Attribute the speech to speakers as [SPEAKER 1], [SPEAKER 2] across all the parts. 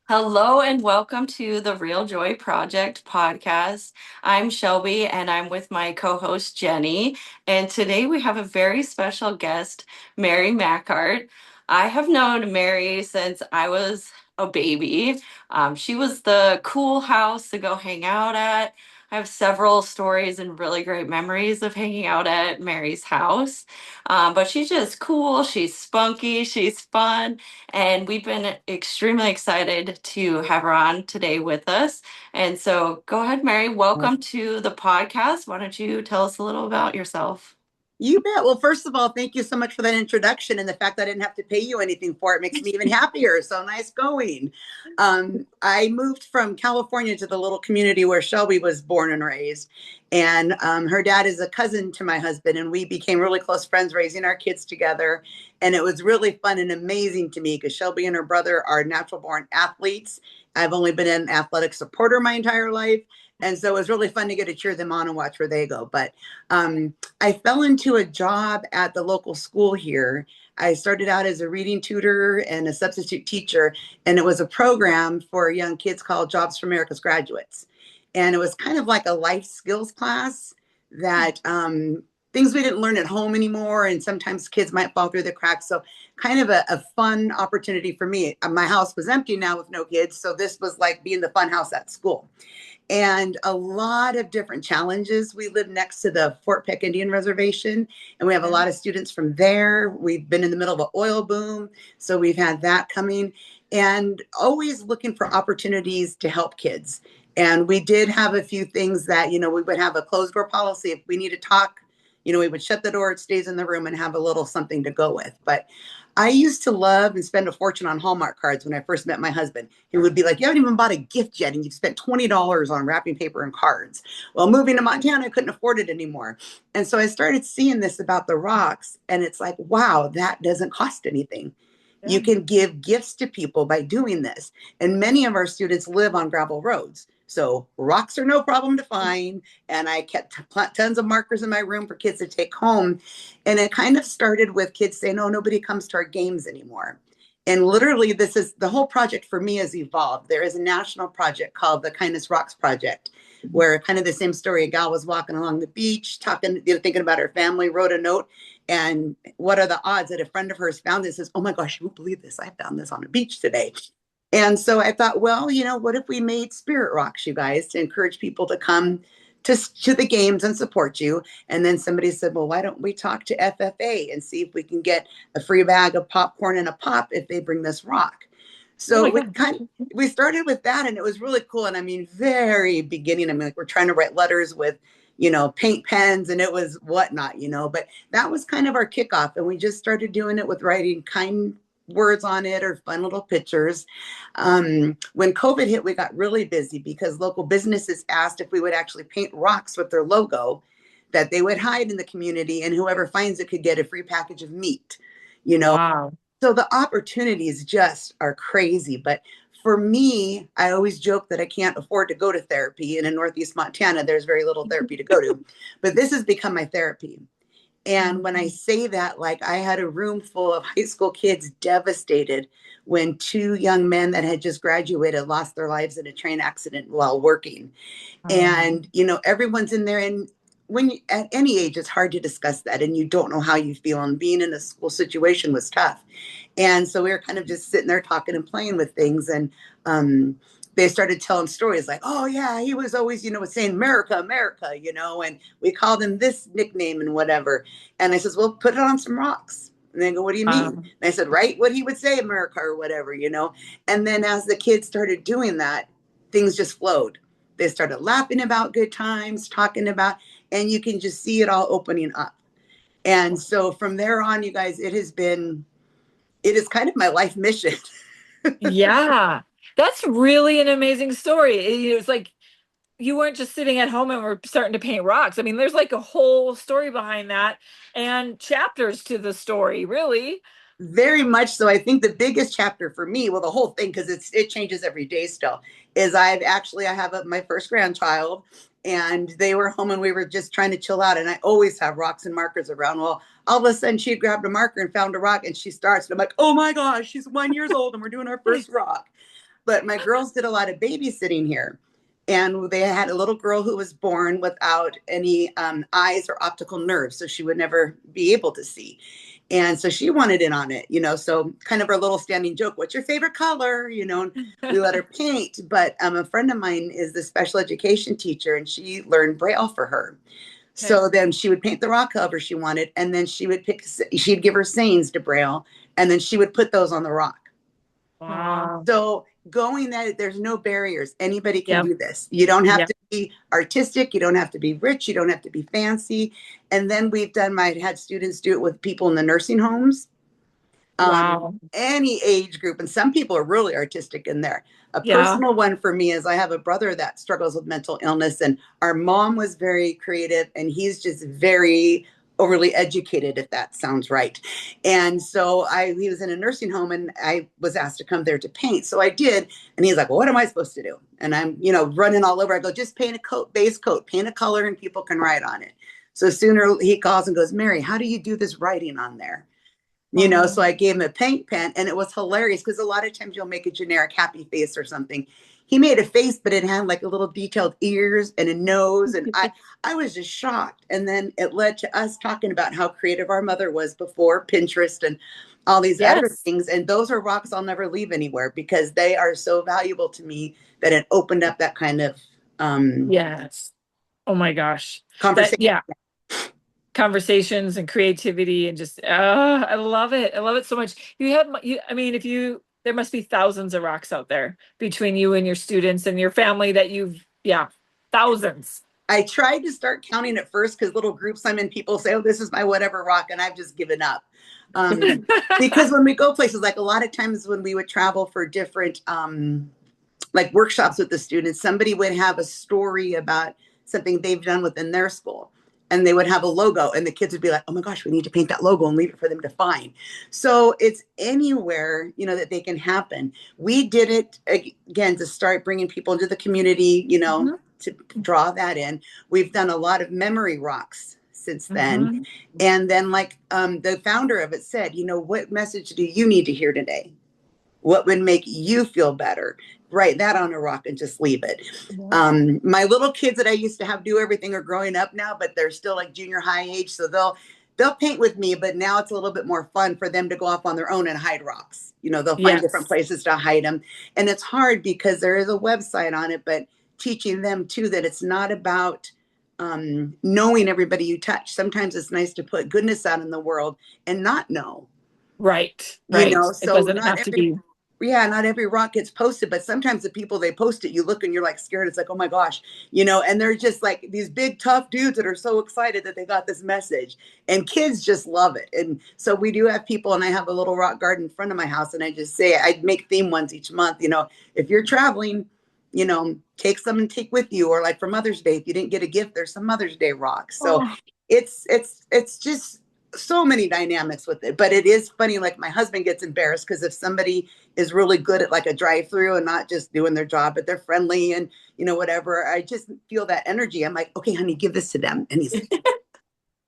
[SPEAKER 1] Hello and welcome to the Real Joy Project podcast. I'm Shelby and I'm with my co host Jenny. And today we have a very special guest, Mary Machart. I have known Mary since I was a baby. She was the cool house to go hang out at. I have several stories and really great memories of hanging out at Mary's house. But she's just cool, she's spunky, she's fun. And we've been extremely excited to have her on today with us. And so go ahead, Mary. Welcome to the podcast. Why don't you tell us a little about yourself?
[SPEAKER 2] You bet. Well, first of all, thank you so much for that introduction, and the fact that I didn't have to pay you anything for it makes me even happier. So nice going. I moved from California to the little community where Shelby was born and raised. And her dad is a cousin to my husband, and we became really close friends raising our kids together. And it was really fun and amazing to me because Shelby and her brother are natural born athletes. I've only been an athletic supporter my entire life. And so it was really fun to get to cheer them on and watch where they go. But I fell into a job at the local school here. I started out as a reading tutor and a substitute teacher, and it was a program for young kids called Jobs for America's Graduates. And it was kind of like a life skills class that things we didn't learn at home anymore. And sometimes kids might fall through the cracks. So, kind of a fun opportunity for me. My house was empty now with no kids. So, this was like being the fun house at school and a lot of different challenges. We live next to the Fort Peck Indian Reservation, and we have a lot of students from there. We've been in the middle of an oil boom, so we've had that coming, and always looking for opportunities to help kids. And we did have a few things that, we would have a closed door policy. If we need to talk, we would shut the door, it stays in the room, and have a little something to go with. But I used to love and spend a fortune on Hallmark cards when I first met my husband. He would be like, "You haven't even bought a gift yet, and you've spent $20 on wrapping paper and cards." Well, moving to Montana, I couldn't afford it anymore. And so I started seeing this about the rocks, and it's like, wow, that doesn't cost anything. You can give gifts to people by doing this. And many of our students live on gravel roads. So rocks are no problem to find. And I kept tons of markers in my room for kids to take home. And it kind of started with kids saying, "Oh, nobody comes to our games anymore." And literally, this is the whole project for me has evolved. There is a national project called the Kindness Rocks Project, where kind of the same story. A gal was walking along the beach, talking, thinking about her family, wrote a note. And what are the odds that a friend of hers found this? Says, "Oh my gosh, you won't believe this. I found this on a beach today." And so I thought, well, what if we made spirit rocks, you guys, to encourage people to come to the games and support you? And then somebody said, well, why don't we talk to FFA and see if we can get a free bag of popcorn and a pop if they bring this rock?
[SPEAKER 1] Oh
[SPEAKER 2] So
[SPEAKER 1] my God.
[SPEAKER 2] we started with that, and it was really cool. And I mean, very beginning, I mean, like we're trying to write letters with, paint pens, and it was whatnot, but that was kind of our kickoff. And we just started doing it with writing kind words on it or fun little pictures. When COVID hit, we got really busy because local businesses asked if we would actually paint rocks with their logo that they would hide in the community, and whoever finds it could get a free package of meat, you know.
[SPEAKER 1] Wow.
[SPEAKER 2] So the opportunities just are crazy. But for me, I always joke that I can't afford to go to therapy. And in Northeast Montana, there's very little therapy to go to. But this has become my therapy. And when I say that, like I had a room full of high school kids devastated when two young men that had just graduated lost their lives in a train accident while working. And, everyone's in there. And when you, at any age, it's hard to discuss that. And you don't know how you feel. And being in a school situation was tough. And so we were kind of just sitting there talking and playing with things. And they started telling stories like, "Oh, yeah, he was always, saying America, America, and we called him this nickname and whatever." And I says, "Well, put it on some rocks." And they go, "What do you mean?" And I said, "Write what he would say, America or whatever. And then as the kids started doing that, things just flowed. They started laughing about good times, talking about, and you can just see it all opening up. And so from there on, you guys, it is kind of my life mission.
[SPEAKER 3] Yeah, that's really an amazing story. It's like you weren't just sitting at home and were starting to paint rocks. I mean, there's like a whole story behind that and chapters to the story, really.
[SPEAKER 2] Very much so. I think the biggest chapter for me, well, the whole thing, because it changes every day still, is I have my first grandchild, and they were home and we were just trying to chill out. And I always have rocks and markers around. Well, all of a sudden she grabbed a marker and found a rock, and she starts. And I'm like, oh my gosh, she's 1 year old and we're doing our first rock. But my girls did a lot of babysitting here. And they had a little girl who was born without any eyes or optical nerves, so she would never be able to see. And so she wanted in on it, so kind of our little standing joke, what's your favorite color? And we let her paint. But a friend of mine is the special education teacher, and she learned Braille for her.
[SPEAKER 3] Okay.
[SPEAKER 2] So then she would paint the rock however she wanted, and then she'd give her sayings to Braille, and then she would put those on the rock.
[SPEAKER 3] Wow.
[SPEAKER 2] So going that, there's no barriers. Anybody can
[SPEAKER 3] Yeah.
[SPEAKER 2] do this. You don't have
[SPEAKER 3] Yeah.
[SPEAKER 2] to be artistic. You don't have to be rich. You don't have to be fancy. And then I had students do it with people in the nursing homes,
[SPEAKER 3] Wow.
[SPEAKER 2] any age group. And some people are really artistic in there. A
[SPEAKER 3] Yeah.
[SPEAKER 2] personal one for me is I have a brother that struggles with mental illness, and our mom was very creative, and he's just very overly educated, if that sounds right. And so he was in a nursing home, and I was asked to come there to paint. So I did. And he's like, well, what am I supposed to do? And I'm, running all over. I go, just paint a coat, base coat, paint a color, and people can write on it. So sooner he calls and goes, Mary, how do you do this writing on there? So I gave him a paint pen, and it was hilarious because a lot of times you'll make a generic happy face or something. He made a face, but it had like a little detailed ears and a nose. And I was just shocked. And then it led to us talking about how creative our mother was before Pinterest and all these other
[SPEAKER 3] Yes.
[SPEAKER 2] things. And those are rocks I'll never leave anywhere because they are so valuable to me that it opened up that kind of
[SPEAKER 3] Yes. Oh my gosh.
[SPEAKER 2] conversation.
[SPEAKER 3] Yeah. Conversations and creativity and just I love it. I love it so much. I mean, there must be thousands of rocks out there between you and your students and your family that thousands.
[SPEAKER 2] I tried to start counting at first because little groups I'm in, people say, oh, this is my whatever rock, and I've just given up. Because when we go places, like a lot of times when we would travel for different like workshops with the students, somebody would have a story about something they've done within their school. And they would have a logo, and the kids would be like, oh my gosh, we need to paint that logo and leave it for them to find. So it's anywhere, that they can happen. We did it again to start bringing people into the community,
[SPEAKER 3] Mm-hmm.
[SPEAKER 2] to draw that in. We've done a lot of memory rocks since then.
[SPEAKER 3] Mm-hmm.
[SPEAKER 2] And then like the founder of it said, what message do you need to hear today? What would make you feel better? Write that on a rock and just leave it.
[SPEAKER 3] Yeah.
[SPEAKER 2] My little kids that I used to have do everything are growing up now, but they're still like junior high age. So they'll paint with me, but now it's a little bit more fun for them to go off on their own and hide rocks. They'll find different places to hide them. And it's hard because there is a website on it, but teaching them too that it's not about knowing everybody you touch. Sometimes it's nice to put goodness out in the world and not know.
[SPEAKER 3] Right.
[SPEAKER 2] So
[SPEAKER 3] it doesn't have to be.
[SPEAKER 2] not every rock gets posted, but sometimes the people they post it, you look and you're like scared. It's like, oh my gosh, and they're just like these big tough dudes that are so excited that they got this message, and kids just love it. And so we do have people, and I have a little rock garden in front of my house, and I just say I make theme ones each month. If you're traveling, take some and take with you, or like for Mother's Day, if you didn't get a gift, there's some Mother's Day rocks. So it's just so many dynamics with it. But it is funny, like my husband gets embarrassed because if somebody is really good at like a drive-through and not just doing their job, but they're friendly and whatever, I just feel that energy. I'm like, okay, honey, give this to them. And he's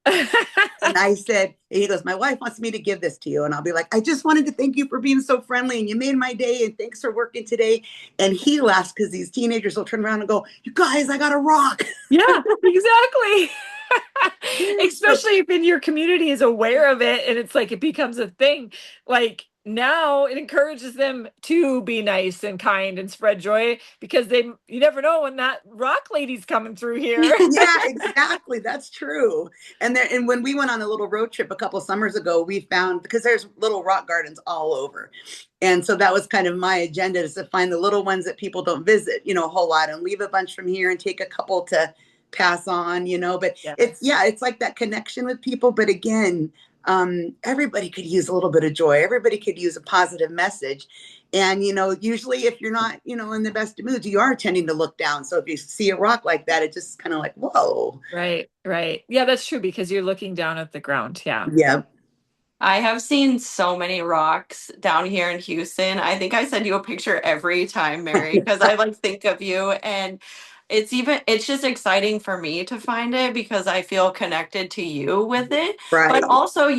[SPEAKER 2] and I said, and he goes, my wife wants me to give this to you. And I'll be like, I just wanted to thank you for being so friendly, and you made my day, and thanks for working today. And he laughs because these teenagers will turn around and go, you guys, I got a rock.
[SPEAKER 3] Yeah, exactly. Especially if in your community is aware of it and it's like it becomes a thing. Like now it encourages them to be nice and kind and spread joy because you never know when that rock lady's coming through here.
[SPEAKER 2] Yeah, exactly. That's true. And when we went on a little road trip a couple summers ago, we found, because there's little rock gardens all over. And so that was kind of my agenda, is to find the little ones that people don't visit, a whole lot, and leave a bunch from here and take a couple to pass on, but it's like that connection with people. But again, everybody could use a little bit of joy. Everybody could use a positive message. And, usually if you're not, in the best of moods, you are tending to look down. So if you see a rock like that, it just kind of like, whoa.
[SPEAKER 3] Right. Yeah, that's true, because you're looking down at the ground. Yeah.
[SPEAKER 2] Yeah.
[SPEAKER 1] I have seen so many rocks down here in Houston. I think I send you a picture every time, Mary, because I like think of you, and it's just exciting for me to find it because I feel connected to you with it.
[SPEAKER 2] Right.
[SPEAKER 1] But also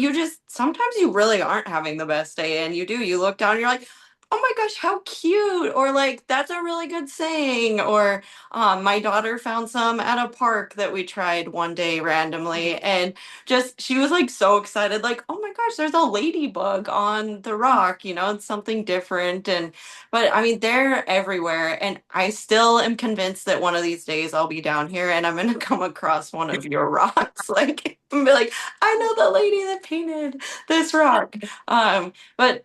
[SPEAKER 1] sometimes you really aren't having the best day, and you look down and you're like, oh my gosh, how cute, or like that's a really good saying, or my daughter found some at a park that we tried one day randomly, and just she was like so excited, like, oh my gosh, there's a ladybug on the rock, it's something different. And but I mean, they're everywhere, and I still am convinced that one of these days I'll be down here and I'm gonna come across one of your rocks, like, and be like, I know the lady that painted this rock. But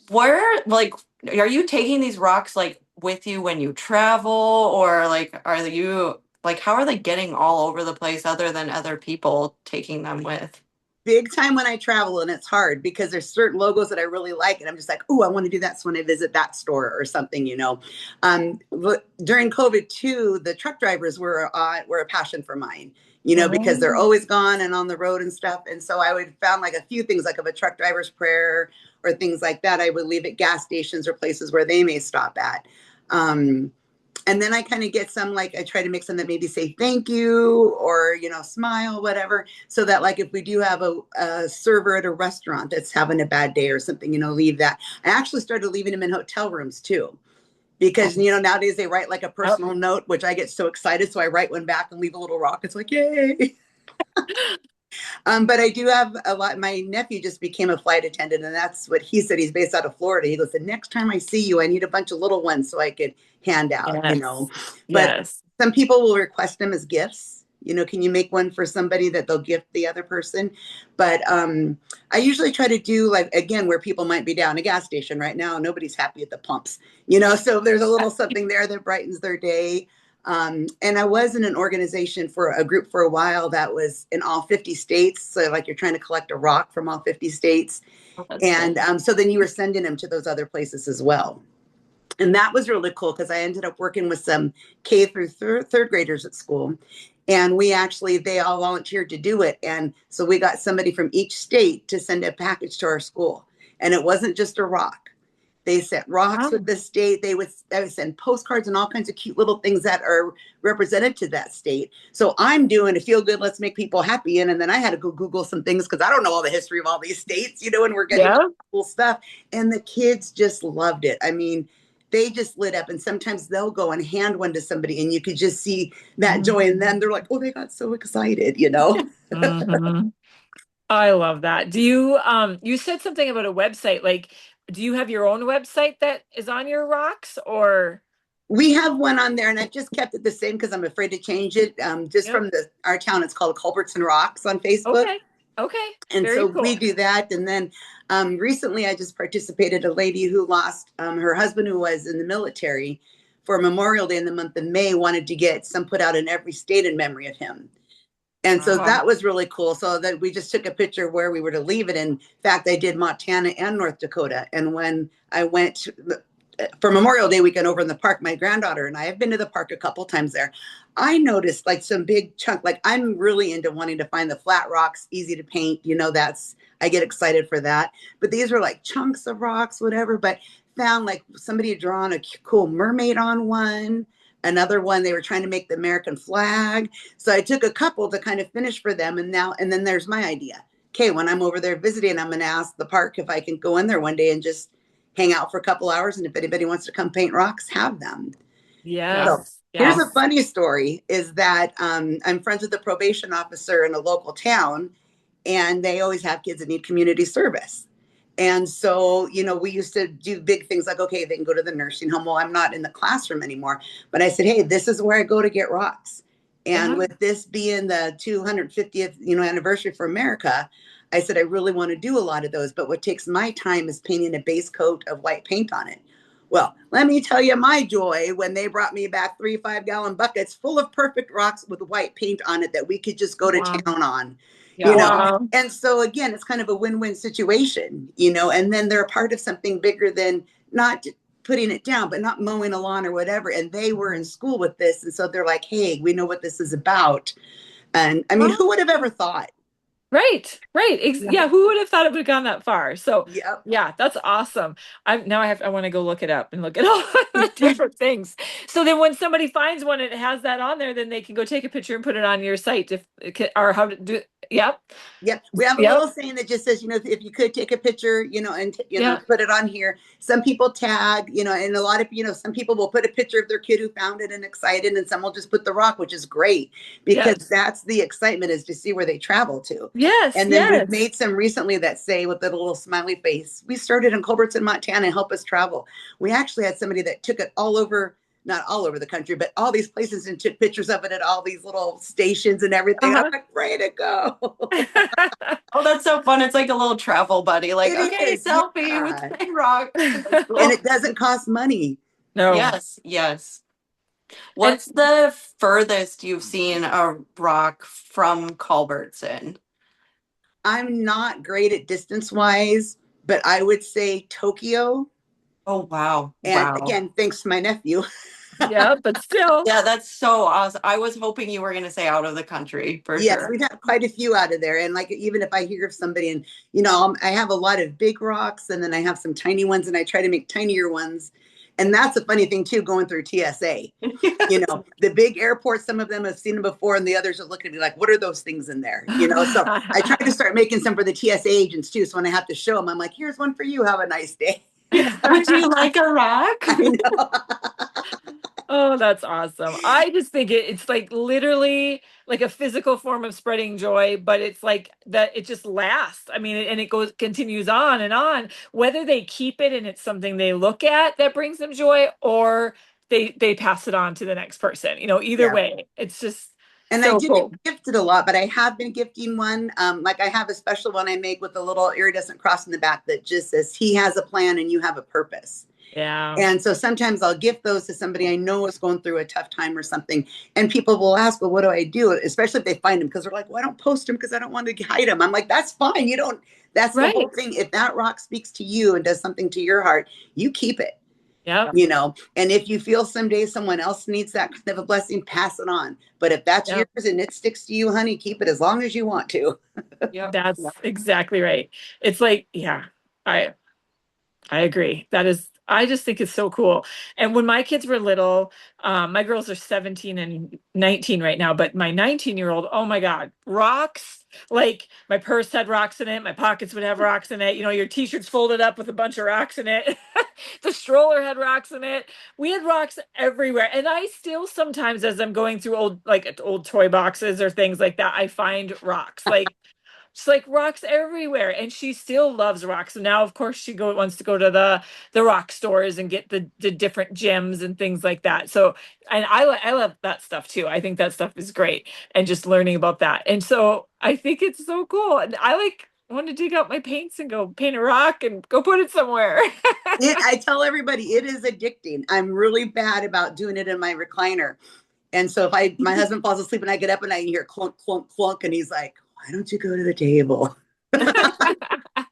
[SPEAKER 1] where, like, are you taking these rocks like with you when you travel, or like, are you like, how are they getting all over the place other than other people taking them with?
[SPEAKER 2] Big time when I travel, and it's hard because there's certain logos that I really like, and I'm just like, oh, I want to do that. So when I visit that store or something. During COVID too, the truck drivers were a passion for mine. Because they're
[SPEAKER 3] Oh,
[SPEAKER 2] always gone and on the road and stuff. And so I would found like a few things like of a truck driver's prayer or things like that. I would leave at gas stations or places where they may stop at. Um, and then I kind of get some, like, I try to make some that maybe say thank you or, smile, whatever. So that, like, if we do have a server at a restaurant that's having a bad day or something, leave that. I actually started leaving them in hotel rooms too, because, nowadays they write like a
[SPEAKER 3] oh,
[SPEAKER 2] personal note, which I get so excited. So I write one back and leave a little rock. It's like, yay. But I do have a lot. My nephew just became a flight attendant, and that's what he said. He's based out of Florida. He goes, the next time I see you, I need a bunch of little ones so I could hand out.
[SPEAKER 3] yes,
[SPEAKER 2] But
[SPEAKER 3] yes.
[SPEAKER 2] some people will request them as gifts. Can you make one for somebody that they'll gift the other person? But I usually try to do, like, again, where people might be down a gas station right now. Nobody's happy at the pumps. So there's a little something there that brightens their day. And I was in an organization for a group for a while that was in all 50 states. So, like, you're trying to collect a rock from all 50 states.
[SPEAKER 1] Oh, that's
[SPEAKER 2] And
[SPEAKER 1] cool.
[SPEAKER 2] so then you were sending them to those other places as well. And that was really cool because I ended up working with some K through third graders at school. And they all volunteered to do it. And so we got somebody from each state to send a package to our school. And it wasn't just a rock. They sent rocks with
[SPEAKER 3] Wow.
[SPEAKER 2] the state. They would send postcards and all kinds of cute little things that are represented to that state. So I'm doing a feel good, let's make people happy. And then I had to go Google some things because I don't know all the history of all these states, and we're getting
[SPEAKER 3] Yeah.
[SPEAKER 2] cool stuff. And the kids just loved it. I mean, they just lit up. And sometimes they'll go and hand one to somebody, and you could just see that joy in them. They're like, oh, they got so excited.
[SPEAKER 3] Hmm. I love that. You said something about a website. Like, do you have your own website that is on your rocks or?
[SPEAKER 2] We have one on there, and I've just kept it the same because I'm afraid to change it. Just
[SPEAKER 3] Yep.
[SPEAKER 2] from our town, it's called Culbertson Rocks on Facebook.
[SPEAKER 3] Okay. Okay.
[SPEAKER 2] And so
[SPEAKER 3] Very
[SPEAKER 2] we
[SPEAKER 3] cool.
[SPEAKER 2] do that. And then recently I just participated a lady who lost her husband, who was in the military, for Memorial Day in the month of May, wanted to get some put out in every state in memory of him. And so
[SPEAKER 3] Wow.
[SPEAKER 2] that was really cool. So that we just took a picture where we were to leave it. In fact, I did Montana and North Dakota. And when I went for Memorial Day weekend over in the park, my granddaughter and I have been to the park a couple times there. I noticed like some big chunk, like I'm really into wanting to find the flat rocks, easy to paint. I get excited for that. But these were like chunks of rocks, whatever. But found like somebody had drawn a cool mermaid on one. Another one, they were trying to make the American flag. So I took a couple to kind of finish for them. And then there's my idea. Okay, when I'm over there visiting, I'm going to ask the park if I can go in there one day and just hang out for a couple hours. And if anybody wants to come paint rocks, have them. So
[SPEAKER 3] Yes.
[SPEAKER 2] here's a
[SPEAKER 3] Yes.
[SPEAKER 2] funny story is that I'm friends with the probation officer in a local town, and they always have kids that need community service. And so, we used to do big things like, okay, they can go to the nursing home. Well, I'm not in the classroom anymore. But I said, hey, this is where I go to get rocks. And
[SPEAKER 3] Yeah.
[SPEAKER 2] with this being the 250th, anniversary for America, I said, I really want to do a lot of those. But what takes my time is painting a base coat of white paint on it. Well, let me tell you my joy when they brought me back 3 5-gallon buckets full of perfect rocks with white paint on it that we could just go to
[SPEAKER 1] Wow.
[SPEAKER 2] town on, you
[SPEAKER 1] Yeah.
[SPEAKER 2] know.
[SPEAKER 3] Wow.
[SPEAKER 2] And so again, it's kind of a win-win situation, and then they're a part of something bigger than not putting it down, but not mowing a lawn or whatever. And they were in school with this. And so they're like, hey, we know what this is about. And I mean,
[SPEAKER 3] Wow.
[SPEAKER 2] who would have ever thought?
[SPEAKER 3] Right, right.
[SPEAKER 1] Yeah.
[SPEAKER 3] Yeah, who would have thought it would have gone that far? So,
[SPEAKER 2] Yep.
[SPEAKER 3] yeah, that's awesome. I want to go look it up and look at all the different things. So then when somebody finds one and it has that on there, then they can go take a picture and put it on your site if or how to do Yep.
[SPEAKER 2] Yep. We have a
[SPEAKER 3] Yep.
[SPEAKER 2] little saying that just says, if you could take a picture, and,
[SPEAKER 3] Yep.
[SPEAKER 2] put it on here. Some people tag, and a lot of, some people will put a picture of their kid who found it and excited, and some will just put the rock, which is great because
[SPEAKER 3] Yes.
[SPEAKER 2] that's the excitement, is to see where they travel to.
[SPEAKER 3] Yes.
[SPEAKER 2] And then we've
[SPEAKER 3] Yes.
[SPEAKER 2] made some recently that say with a little smiley face, we started in Culbertson, Montana, help us travel. We actually had somebody that took it all over, not all over the country, but all these places, and took pictures of it at all these little stations and everything. And I'm
[SPEAKER 3] Uh-huh.
[SPEAKER 2] like, way to go.
[SPEAKER 1] Oh, that's so fun. It's like a little travel buddy. Like,
[SPEAKER 2] It
[SPEAKER 1] okay,
[SPEAKER 2] is,
[SPEAKER 1] selfie with
[SPEAKER 2] yeah.
[SPEAKER 1] the rock. That's
[SPEAKER 2] And
[SPEAKER 1] cool.
[SPEAKER 2] it doesn't cost money.
[SPEAKER 3] No.
[SPEAKER 1] Yes, yes.
[SPEAKER 3] And
[SPEAKER 1] What's the furthest you've seen a rock from Culbertson?
[SPEAKER 2] I'm not great at distance wise, but I would say Tokyo.
[SPEAKER 1] Oh, wow.
[SPEAKER 2] And
[SPEAKER 1] Wow.
[SPEAKER 2] again, thanks to my nephew.
[SPEAKER 3] yeah, but still.
[SPEAKER 1] Yeah, that's so awesome. I was hoping you were going to say out of the country for
[SPEAKER 2] Yes,
[SPEAKER 1] sure.
[SPEAKER 2] we've had quite a few out of there. And like, even if I hear of somebody, and, I have a lot of big rocks, and then I have some tiny ones, and I try to make tinier ones. And that's a funny thing too, going through TSA. The big airports, some of them have seen them before, and the others are looking at me like, what are those things in there? So I try to start making some for the TSA agents too. So when I have to show them, I'm like, here's one for you. Have a nice day.
[SPEAKER 1] Would you like a rock?
[SPEAKER 2] I know.
[SPEAKER 3] Oh, that's awesome. I just think it's like literally like a physical form of spreading joy, but it's like that it just lasts. I mean, and it continues on and on, whether they keep it and it's something they look at that brings them joy, or they pass it on to the next person. Either
[SPEAKER 2] Yeah.
[SPEAKER 3] way, it's just
[SPEAKER 2] And I
[SPEAKER 3] so
[SPEAKER 2] didn't
[SPEAKER 3] cool.
[SPEAKER 2] gift it a lot, but I have been gifting one. Like, I have a special one I make with a little iridescent cross in the back that just says, he has a plan and you have a purpose.
[SPEAKER 3] Yeah.
[SPEAKER 2] And so sometimes I'll gift those to somebody I know is going through a tough time or something. And people will ask, well, what do I do? Especially if they find them, because they're like, well, I don't post them because I don't want to hide them. I'm like, that's fine. You don't, that's the whole
[SPEAKER 3] Right.
[SPEAKER 2] thing. If that rock speaks to you and does something to your heart, you keep it.
[SPEAKER 3] Yep.
[SPEAKER 2] And if you feel someday someone else needs that kind of a blessing, pass it on. But if that's
[SPEAKER 3] Yep.
[SPEAKER 2] yours and it sticks to you, honey, keep it as long as you want to.
[SPEAKER 1] Yep.
[SPEAKER 3] That's exactly right. It's like, yeah, I I agree. I just think it's so cool. And when my kids were little, my girls are 17 and 19 right now, but my 19-year-old, oh my God, rocks. Like my purse had rocks in it, my pockets would have rocks in it. Your t-shirts folded up with a bunch of rocks in it. The stroller had rocks in it. We had rocks everywhere. And I still sometimes, as I'm going through old toy boxes or things like that, I find rocks. Like it's like rocks everywhere, and she still loves rocks. So now, of course, she wants to go to the rock stores and get the different gems and things like that. So, and I love that stuff too. I think that stuff is great, and just learning about that. And so I think it's so cool. And I want to dig out my paints and go paint a rock and go put it somewhere.
[SPEAKER 2] I tell everybody it is addicting. I'm really bad about doing it in my recliner. And so if my husband falls asleep and I get up and I hear clunk, clunk, clunk, and he's like, why don't you go to the table?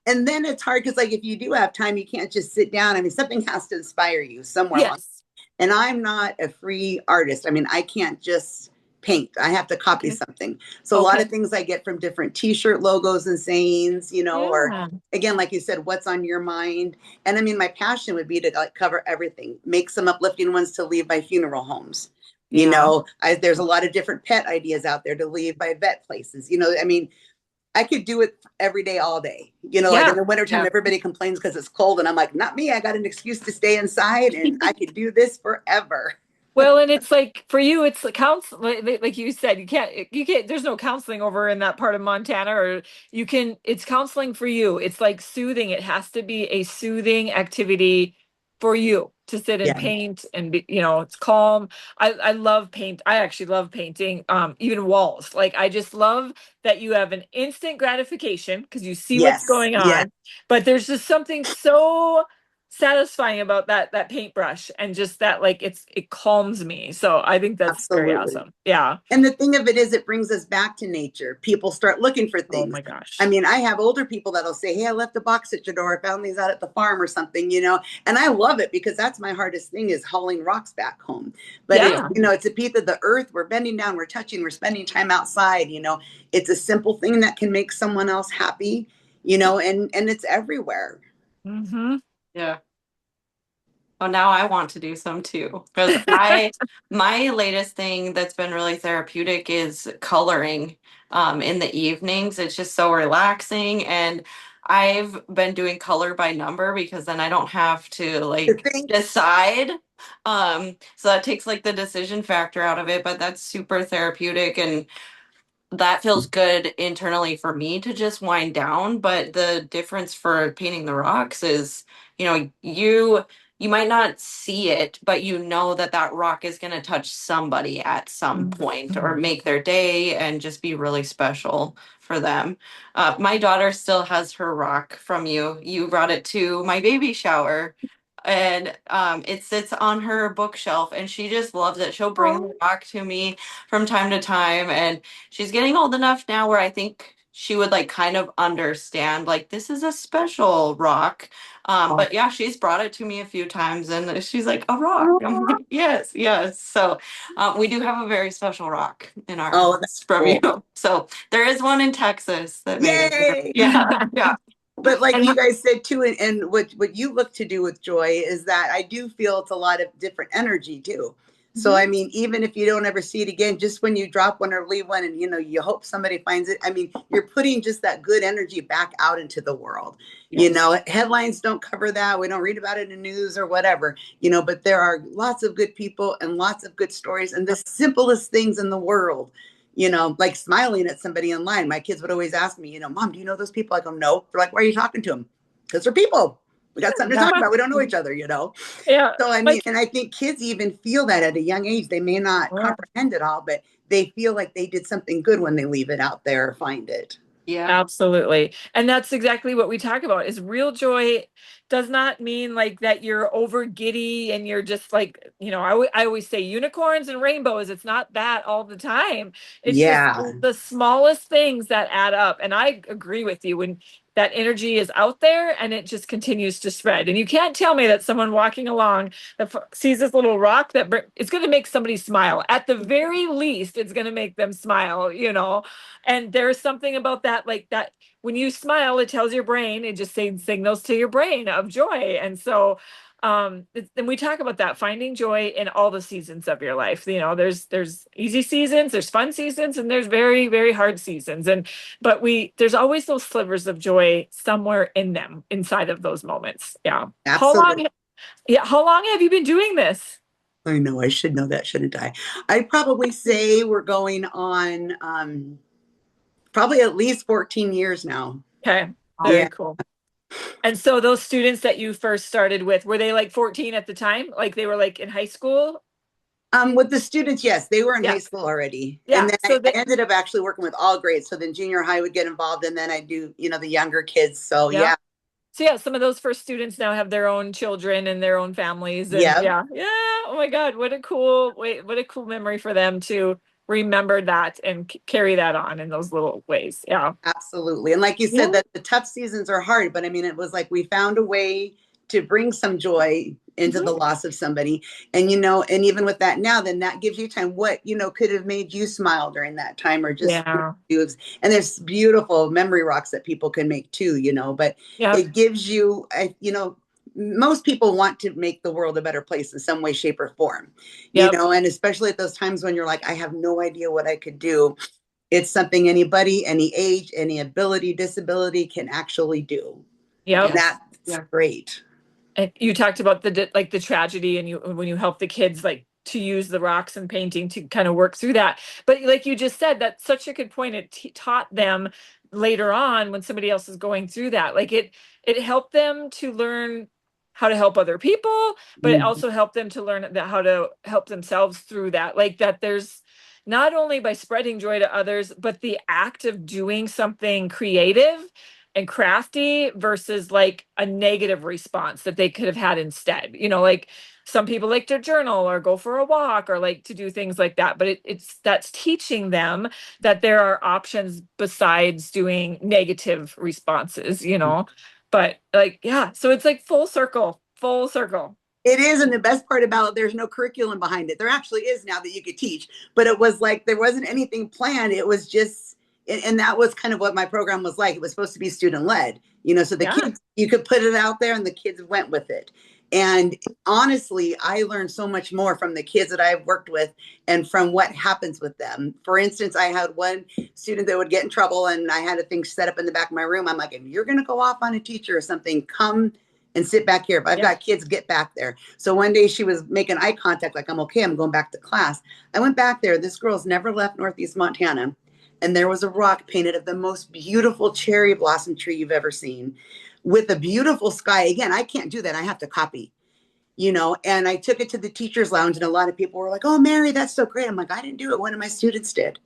[SPEAKER 2] And then it's hard because, like, if you do have time, you can't just sit down. I mean, something has to inspire you somewhere along.
[SPEAKER 3] Yes.
[SPEAKER 2] And I'm not a free artist. I mean, I can't just paint. I have to copy
[SPEAKER 3] Okay.
[SPEAKER 2] something. So a lot
[SPEAKER 3] Okay.
[SPEAKER 2] of things I get from different t-shirt logos and sayings, or
[SPEAKER 3] Yeah.
[SPEAKER 2] again, like you said, what's on your mind. And I mean, my passion would be to like cover everything, make some uplifting ones to leave by funeral homes.
[SPEAKER 3] Yeah.
[SPEAKER 2] There's a lot of different pet ideas out there to leave by vet places. I mean, I could do it every day, all day. Like in
[SPEAKER 3] Yeah.
[SPEAKER 2] the wintertime,
[SPEAKER 1] Yeah.
[SPEAKER 2] everybody complains because it's cold. And I'm like, not me. I got an excuse to stay inside and I could do this forever.
[SPEAKER 3] Well, and it's like for you, it's like like you said, you can't, there's no counseling over in that part of Montana, or it's counseling for you. It's like soothing. It has to be a soothing activity for you to sit and
[SPEAKER 2] Yeah.
[SPEAKER 3] paint and it's calm. I love paint. I actually love painting, even walls. Like I just love that you have an instant gratification because you see what's
[SPEAKER 2] Yes.
[SPEAKER 3] going
[SPEAKER 2] Yeah.
[SPEAKER 3] on, but there's just something so satisfying about that paintbrush, and just that like it calms me. So I think that's very
[SPEAKER 2] Absolutely.
[SPEAKER 3] awesome. Yeah.
[SPEAKER 2] And the thing of it is, it brings us back to nature. People start looking for
[SPEAKER 3] Oh
[SPEAKER 2] things.
[SPEAKER 3] my
[SPEAKER 2] I
[SPEAKER 3] gosh.
[SPEAKER 2] mean, I have older people that'll say, hey, I left a box at your door. I found these out at the farm or something. And I love it because that's my hardest thing, is hauling rocks back home. But
[SPEAKER 3] Yeah.
[SPEAKER 2] it's a piece of the earth. We're bending down, we're touching, we're spending time outside. It's a simple thing that can make someone else happy, and it's everywhere.
[SPEAKER 3] Mm-hmm.
[SPEAKER 1] Yeah. Oh, now I want to do some too. Because my latest thing that's been really therapeutic is coloring. in the evenings. It's just so relaxing. And I've been doing color by number because then I don't have to
[SPEAKER 2] To
[SPEAKER 1] like
[SPEAKER 2] think,
[SPEAKER 1] decide. So that takes like the decision factor out of it, but that's super therapeutic and that feels good internally for me to just wind down. But the difference for painting the rocks is, you might not see it, but you know that that rock is going to touch somebody at some point or
[SPEAKER 3] Mhm.
[SPEAKER 1] make their day and just be really special for them. My daughter still has her rock from you. You brought it to my baby shower. And it sits on her bookshelf and she just loves it. She'll bring the
[SPEAKER 3] Oh,
[SPEAKER 1] rock to me from time to time. And she's getting old enough now where I think she would like kind of understand like this is a special rock. But yeah, she's brought it to me a few times and she's like a rock. I'm
[SPEAKER 2] oh,
[SPEAKER 1] like, yes, yes. So we do have a very special rock in our
[SPEAKER 2] oh, that's
[SPEAKER 1] house from you.
[SPEAKER 2] cool.
[SPEAKER 1] So there is one in Texas that made it here.
[SPEAKER 2] Yay.
[SPEAKER 1] Yeah, yeah.
[SPEAKER 2] But like
[SPEAKER 1] And
[SPEAKER 2] you guys said too, and what you look to do with joy is that I do feel it's a lot of different energy too. So I
[SPEAKER 3] Mhm.
[SPEAKER 2] mean, even if you don't ever see it again, just when you drop one or leave one, and you hope somebody finds it. I mean, you're putting just that good energy back out into the world.
[SPEAKER 1] yes.
[SPEAKER 2] Headlines don't cover that. We don't read about it in the news or whatever. But there are lots of good people and lots of good stories, and the simplest things in the world, like smiling at somebody in line. My kids would always ask me, Mom, do you know those people? I go, no. They're like, why are you talking to them? Because they're people. We got something to
[SPEAKER 3] Yeah.
[SPEAKER 2] talk about. We don't know each other.
[SPEAKER 3] Yeah.
[SPEAKER 2] So, I mean,
[SPEAKER 3] Like,
[SPEAKER 2] and I think kids even feel that at a young age. They may not
[SPEAKER 3] yeah.
[SPEAKER 2] comprehend it all, but they feel like they did something good when they leave it out there or find it.
[SPEAKER 1] Yeah.
[SPEAKER 3] Absolutely. And that's exactly what we talk about is real joy does not mean like that you're over giddy and you're just like, I always say unicorns and rainbows. It's not that all the time. It's just
[SPEAKER 2] Yeah,
[SPEAKER 3] the smallest things that add up. And I agree with you when that energy is out there and it just continues to spread. And you can't tell me that someone walking along that sees this little rock that it's going to make somebody smile. At the very least, it's going to make them smile. And there's something about that, like that when you smile, it tells your brain, it just signals to your brain of joy. And so, and we talk about that, finding joy in all the seasons of your life. There's easy seasons, there's fun seasons, and there's very, very hard seasons. But there's always those slivers of joy somewhere in them, inside of those moments. Yeah. How
[SPEAKER 2] absolutely.
[SPEAKER 3] long, yeah, how long have you been doing this?
[SPEAKER 2] I know I should know that, shouldn't I? I'd probably say we're going on probably at least 14 years now.
[SPEAKER 3] Okay,
[SPEAKER 2] Yeah.
[SPEAKER 3] very cool. And so those students that you first started with, were they like 14 at the time? Like they were like in high school?
[SPEAKER 2] With the students, yes, they were in high
[SPEAKER 3] Yeah.
[SPEAKER 2] school already. And
[SPEAKER 3] Yeah.
[SPEAKER 2] then I ended up actually working with all grades. So then junior high would get involved, and then I do, the younger kids. So
[SPEAKER 3] Yeah.
[SPEAKER 2] yeah,
[SPEAKER 3] So yeah, some of those first students now have their own children and their own families. And
[SPEAKER 2] yeah,
[SPEAKER 3] yeah, yeah. Oh my God, what a cool memory for them to remember that and carry that on in those little ways. Yeah.
[SPEAKER 2] absolutely. And like you said,
[SPEAKER 3] Yeah.
[SPEAKER 2] that the tough seasons are hard, but I mean, it was like we found a way to bring some joy into the
[SPEAKER 3] Mhm.
[SPEAKER 2] loss of somebody. And even with that now, then that gives you time. What, could have made you smile during that time or just,
[SPEAKER 3] Yeah.
[SPEAKER 2] and there's beautiful memory rocks that people can make too, but
[SPEAKER 3] Yep.
[SPEAKER 2] it gives you, most people want to make the world a better place in some way, shape, or form,
[SPEAKER 3] Yep.
[SPEAKER 2] and especially at those times when you're like, I have no idea what I could do. It's something anybody, any age, any ability, disability can actually do. And
[SPEAKER 3] Yep.
[SPEAKER 1] Yes.
[SPEAKER 2] that's
[SPEAKER 1] Yeah.
[SPEAKER 2] great.
[SPEAKER 3] And you talked about the tragedy and you when you help the kids like to use the rocks and painting to kind of work through that. But like you just said, that's such a good point. It taught them later on when somebody else is going through that. Like it helped them to learn how to help other people, but it
[SPEAKER 2] Mhm.
[SPEAKER 3] also helped them to learn that how to help themselves through that. Like that there's not only by spreading joy to others, but the act of doing something creative and crafty versus like a negative response that they could have had instead. Like some people like to journal or go for a walk or like to do things like that. But that's teaching them that there are options besides doing negative responses. But like, yeah, so it's like full circle, full circle.
[SPEAKER 2] It is, and the best part about it, there's no curriculum behind it. There actually is now that you could teach, but it was like there wasn't anything planned. It was just, and that was kind of what my program was like. It was supposed to be student led, so the
[SPEAKER 3] Yeah.
[SPEAKER 2] kids, you could put it out there, and the kids went with it. And honestly, I learned so much more from the kids that I've worked with and from what happens with them. For instance, I had one student that would get in trouble, and I had a thing set up in the back of my room. I'm like, if you're going to go off on a teacher or something, come and sit back here. If I've
[SPEAKER 3] Yeah.
[SPEAKER 2] got kids, get back there. So one day she was making eye contact, like, I'm okay, I'm going back to class. I went back there. This girl's never left Northeast Montana. And there was a rock painted of the most beautiful cherry blossom tree you've ever seen, with a beautiful sky. Again, I can't do that. I have to copy, and I took it to the teacher's lounge, and a lot of people were like, oh, Mary, that's so great. I'm like, I didn't do it. One of my students did,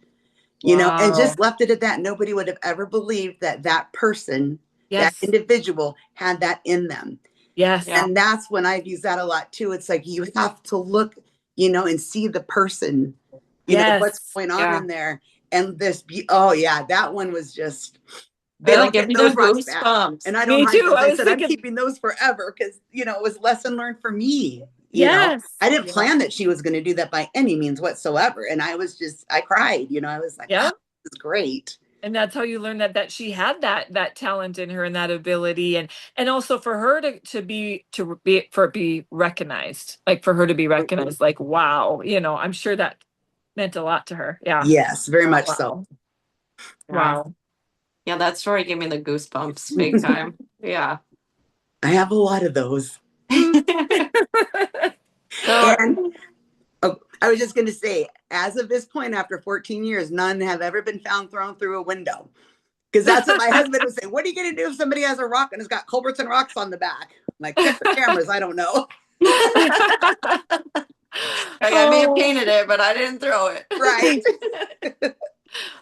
[SPEAKER 2] and
[SPEAKER 3] Wow.
[SPEAKER 2] just left it at that. Nobody would have ever believed that that person, that
[SPEAKER 3] Yes.
[SPEAKER 2] individual had that in them.
[SPEAKER 3] Yes.
[SPEAKER 1] Yeah.
[SPEAKER 2] And that's when I've used that a lot too. It's like, you have to look, and see the person, what's
[SPEAKER 3] Yes.
[SPEAKER 2] going on
[SPEAKER 1] Yeah.
[SPEAKER 2] in there. And oh yeah, that one was just, they
[SPEAKER 1] Like
[SPEAKER 2] don't
[SPEAKER 1] give
[SPEAKER 2] get
[SPEAKER 1] me the
[SPEAKER 2] those rocks back.
[SPEAKER 1] goosebumps.
[SPEAKER 2] And I don't
[SPEAKER 3] Me
[SPEAKER 2] hide
[SPEAKER 3] too.
[SPEAKER 2] those.
[SPEAKER 3] I
[SPEAKER 2] I
[SPEAKER 3] was
[SPEAKER 2] said, I'm
[SPEAKER 3] thinking,
[SPEAKER 2] keeping those forever because, it was lesson learned for me.
[SPEAKER 3] yes.
[SPEAKER 2] I didn't
[SPEAKER 3] Yeah.
[SPEAKER 2] plan that she was going to do that by any means whatsoever. And I cried, I was like,
[SPEAKER 3] Yeah.
[SPEAKER 2] oh, this is great.
[SPEAKER 3] And that's how you learn that she had that talent in her and that ability, and also for her to be recognized, like for her to be recognized, like wow, I'm sure that meant a lot to her. Yeah.
[SPEAKER 2] Yes, very much so.
[SPEAKER 3] Wow.
[SPEAKER 1] Yeah.
[SPEAKER 3] Wow.
[SPEAKER 1] Yeah, that story gave me the goosebumps big time. Yeah.
[SPEAKER 2] I have a lot of those.
[SPEAKER 1] So
[SPEAKER 2] And oh, I was just going to say, as of this point, after 14 years, none have ever been found thrown through a window. Because that's what my husband would say. What are you going to do if somebody has a rock and it's got Culbertson rocks on the back? I'm like, check the cameras. I don't know.
[SPEAKER 1] like, I may have
[SPEAKER 3] Oh.
[SPEAKER 1] painted it, but I didn't throw it.
[SPEAKER 2] Right.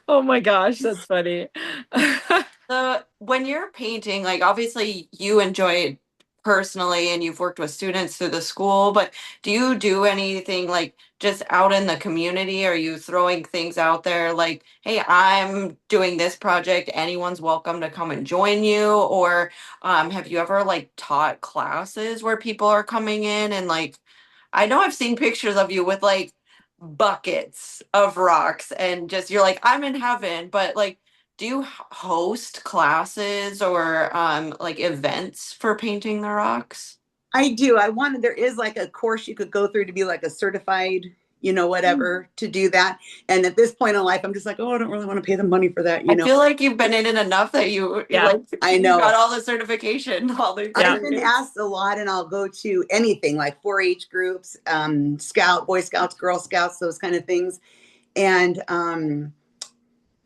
[SPEAKER 3] Oh my gosh, that's funny.
[SPEAKER 1] So when you're painting, like obviously you enjoy it personally and you've worked with students through the school, but do you do anything like just out in the community? Are you throwing things out there like, hey, I'm doing this project, anyone's welcome to come and join you? Or have you ever like taught classes where people are coming in and like, I know I've seen pictures of you with like buckets of rocks and just you're like, I'm in heaven, but like do you host classes or like events for painting the rocks?
[SPEAKER 2] I do. There is like a course you could go through to be like a certified, whatever, to do that. And at this point in life, I'm just like, oh, I don't really want to pay the money for that,
[SPEAKER 1] I feel like you've been in it enough that you
[SPEAKER 3] Yeah.
[SPEAKER 1] like
[SPEAKER 2] I
[SPEAKER 1] you got
[SPEAKER 2] know.
[SPEAKER 1] all the certification, all the
[SPEAKER 3] Yeah.
[SPEAKER 2] I've been asked a lot, and I'll go to anything like 4-H groups, Boy Scouts, Girl Scouts, those kind of things. And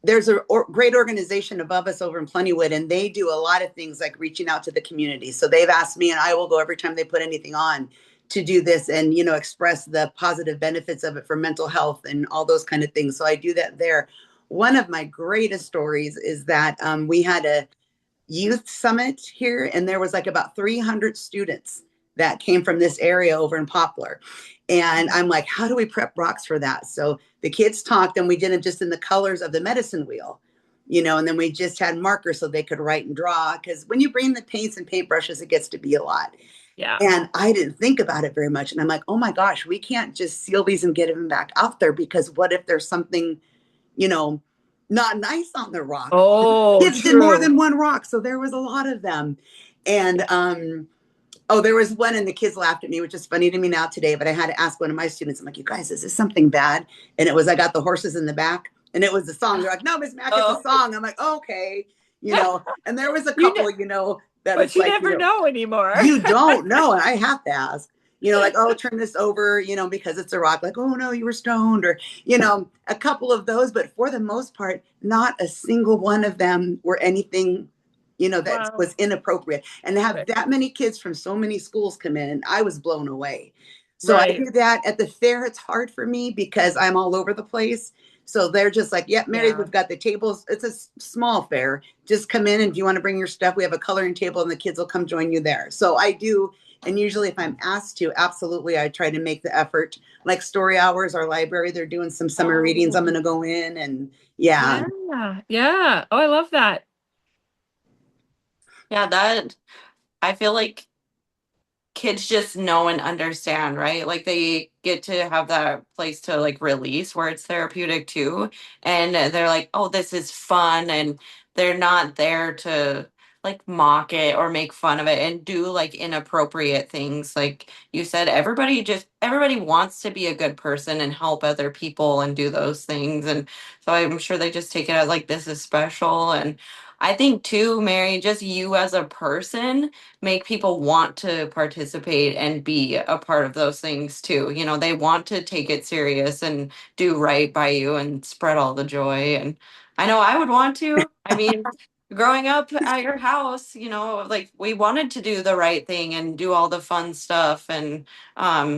[SPEAKER 2] there's a great organization above us over in Plentywood, and they do a lot of things like reaching out to the community. So they've asked me, and I will go every time they put anything on to do this and, express the positive benefits of it for mental health and all those kind of things. So I do that there. One of my greatest stories is that we had a youth summit here, and there was like about 300 students that came from this area over in Poplar. And I'm like, how do we prep rocks for that? So the kids talked, and we did it just in the colors of the medicine wheel, and then we just had markers so they could write and draw. Because when you bring the paints and paintbrushes, it gets to be a lot.
[SPEAKER 3] Yeah.
[SPEAKER 2] And I didn't think about it very much. And I'm like, oh my gosh, we can't just seal these and get them back out there, because what if there's something, you know, not nice on the rock?
[SPEAKER 3] Oh,
[SPEAKER 2] Kids did more
[SPEAKER 3] true.
[SPEAKER 2] than one rock, so there was a lot of them. And there was one, and the kids laughed at me, which is funny to me now today, but I had to ask one of my students, I'm like, you guys, is this something bad? And it was, I got the horses in the back, and it was the song. They're like, no, Miss Mack, it's a song. I'm like, okay, and there was a
[SPEAKER 3] You
[SPEAKER 2] couple, that
[SPEAKER 3] But
[SPEAKER 2] it's
[SPEAKER 3] you
[SPEAKER 2] like,
[SPEAKER 3] never know anymore.
[SPEAKER 2] you don't know. And I have to ask, like, oh, turn this over, because it's a rock. Like, oh, no, you were stoned, or, a couple of those. But for the most part, not a single one of them were anything, that
[SPEAKER 3] Wow.
[SPEAKER 2] was inappropriate. And to have
[SPEAKER 3] Right.
[SPEAKER 2] that many kids from so many schools come in, I was blown away. So I
[SPEAKER 3] Right.
[SPEAKER 2] do that at the fair. It's hard for me because I'm all over the place. So they're just like, yep, Mary,
[SPEAKER 3] Yeah.
[SPEAKER 2] we've got the tables. It's a small fair. Just come in, and if you want to bring your stuff, we have a coloring table, and the kids will come join you there. So I do. And usually if I'm asked to, absolutely, I try to make the effort. Like story hours, our library, they're doing some summer readings. I'm going to go in, and yeah.
[SPEAKER 3] Yeah. Yeah. Oh, I love that.
[SPEAKER 1] Yeah, that I feel like kids just know and understand, right? Like they get to have that place to like release where it's therapeutic too. And they're like, oh, this is fun. And they're not there to like mock it or make fun of it and do like inappropriate things. Like you said, everybody wants to be a good person and help other people and do those things. And so I'm sure they just take it as like this is special. And I think too, Mary, just you as a person make people want to participate and be a part of those things too. You know, they want to take it serious and do right by you and spread all the joy. And I know I would want to. I mean, growing up at your house, you know, like we wanted to do the right thing and do all the fun stuff. And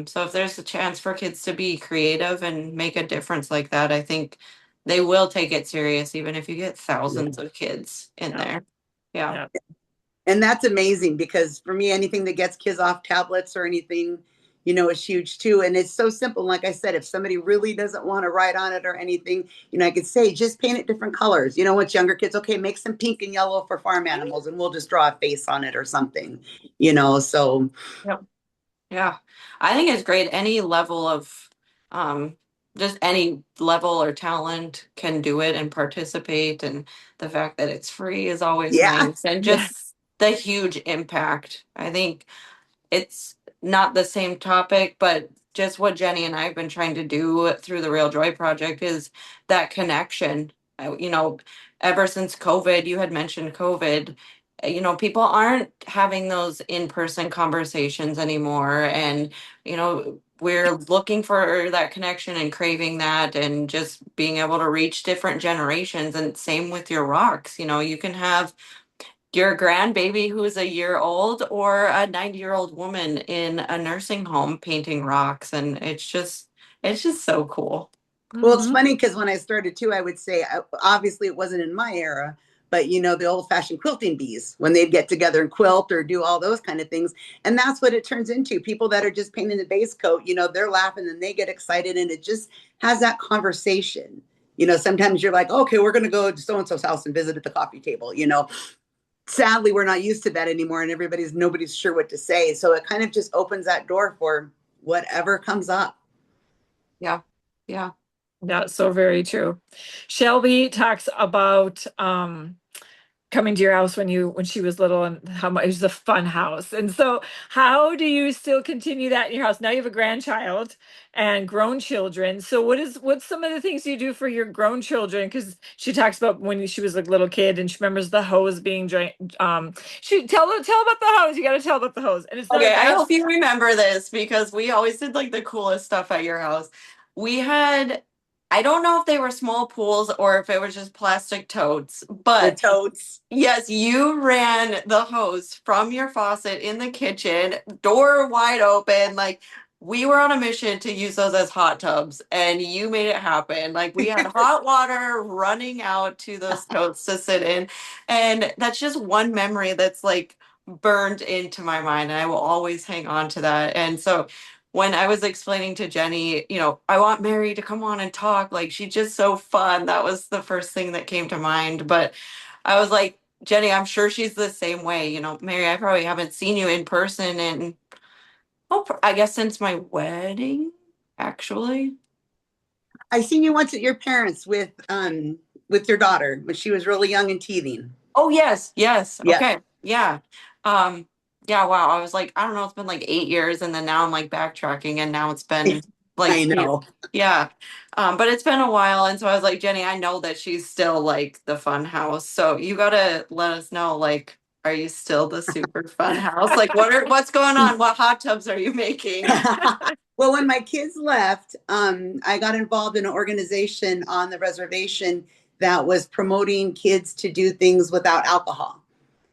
[SPEAKER 1] so if there's a chance for kids to be creative and make a difference like that, I think they will take it serious, even if you get thousands of kids in
[SPEAKER 3] Yeah.
[SPEAKER 1] there. Yeah.
[SPEAKER 3] Yeah.
[SPEAKER 2] And that's amazing because for me, anything that gets kids off tablets or anything, is huge too. And it's so simple. Like I said, if somebody really doesn't want to write on it or anything, I could say just paint it different colors. With younger kids, okay, make some pink and yellow for farm animals and we'll just draw a face on it or something, so.
[SPEAKER 1] Yep. Yeah. I think it's great. Any level of um just any level or talent can do it and participate. And the fact that it's free is always
[SPEAKER 2] Yeah.
[SPEAKER 1] nice. And
[SPEAKER 3] Yes.
[SPEAKER 1] just the huge impact. I think it's not the same topic, but just what Jenny and I have been trying to do through the Real Joy Project is that connection. You know, ever since COVID, you had mentioned COVID, people aren't having those in-person conversations anymore. And, we're looking for that connection and craving that and just being able to reach different generations. And same with your rocks. You can have your grandbaby who is a year old or a 90-year-old woman in a nursing home painting rocks, and it's just so cool.
[SPEAKER 2] Well, it's
[SPEAKER 3] Mhm.
[SPEAKER 2] funny because when I started too, I would say, obviously it wasn't in my era, but the old fashioned quilting bees when they'd get together and quilt or do all those kind of things. And that's what it turns into. People that are just painting the base coat, they're laughing and they get excited and it just has that conversation. Sometimes you're like, okay, we're going to go to so and so's house and visit at the coffee table. Sadly, we're not used to that anymore and nobody's sure what to say. So it kind of just opens that door for whatever comes up.
[SPEAKER 1] Yeah. Yeah.
[SPEAKER 3] Yeah, so very true. Shelby talks about coming to your house when she was little and how much it was a fun house. And so how do you still continue that in your house? Now you have a grandchild and grown children. So what's some of the things you do for your grown children? Because she talks about when she was like a little kid and she remembers the hose being she tell about the hose. You got to tell about the hose. And it's not a
[SPEAKER 1] Okay, I
[SPEAKER 3] bad.
[SPEAKER 1] hope you remember this because we always did like the coolest stuff at your house. We had, I don't know if they were small pools or if it was just plastic totes,
[SPEAKER 2] The
[SPEAKER 1] but
[SPEAKER 2] totes.
[SPEAKER 1] yes, you ran the hose from your faucet in the kitchen, door wide open. Like we were on a mission to use those as hot tubs, and you made it happen. Like we had hot water running out to those totes to sit in. And that's just one memory that's like burned into my mind, and I will always hang on to that. And so when I was explaining to Jenny, I want Mary to come on and talk, like she's just so fun. That was the first thing that came to mind. But I was like, Jenny, I'm sure she's the same way. Mary, I probably haven't seen you in person in, oh, I guess since my wedding, actually.
[SPEAKER 2] I seen you once at your parents with your daughter when she was really young and teething.
[SPEAKER 1] Oh, yes, yes.
[SPEAKER 2] Yeah,
[SPEAKER 1] Okay. Yeah. Um, yeah, wow. I was like, I don't know, it's been like 8 years, and then now I'm like backtracking, and now it's been like
[SPEAKER 2] I know.
[SPEAKER 1] yeah. But it's been a while, and so I was like, Jenny, I know that she's still like the fun house. So you gotta let us know, like, are you still the super fun house? Like what's going on? What hot tubs are you making?
[SPEAKER 2] Well, when my kids left, I got involved in an organization on the reservation that was promoting kids to do things without alcohol.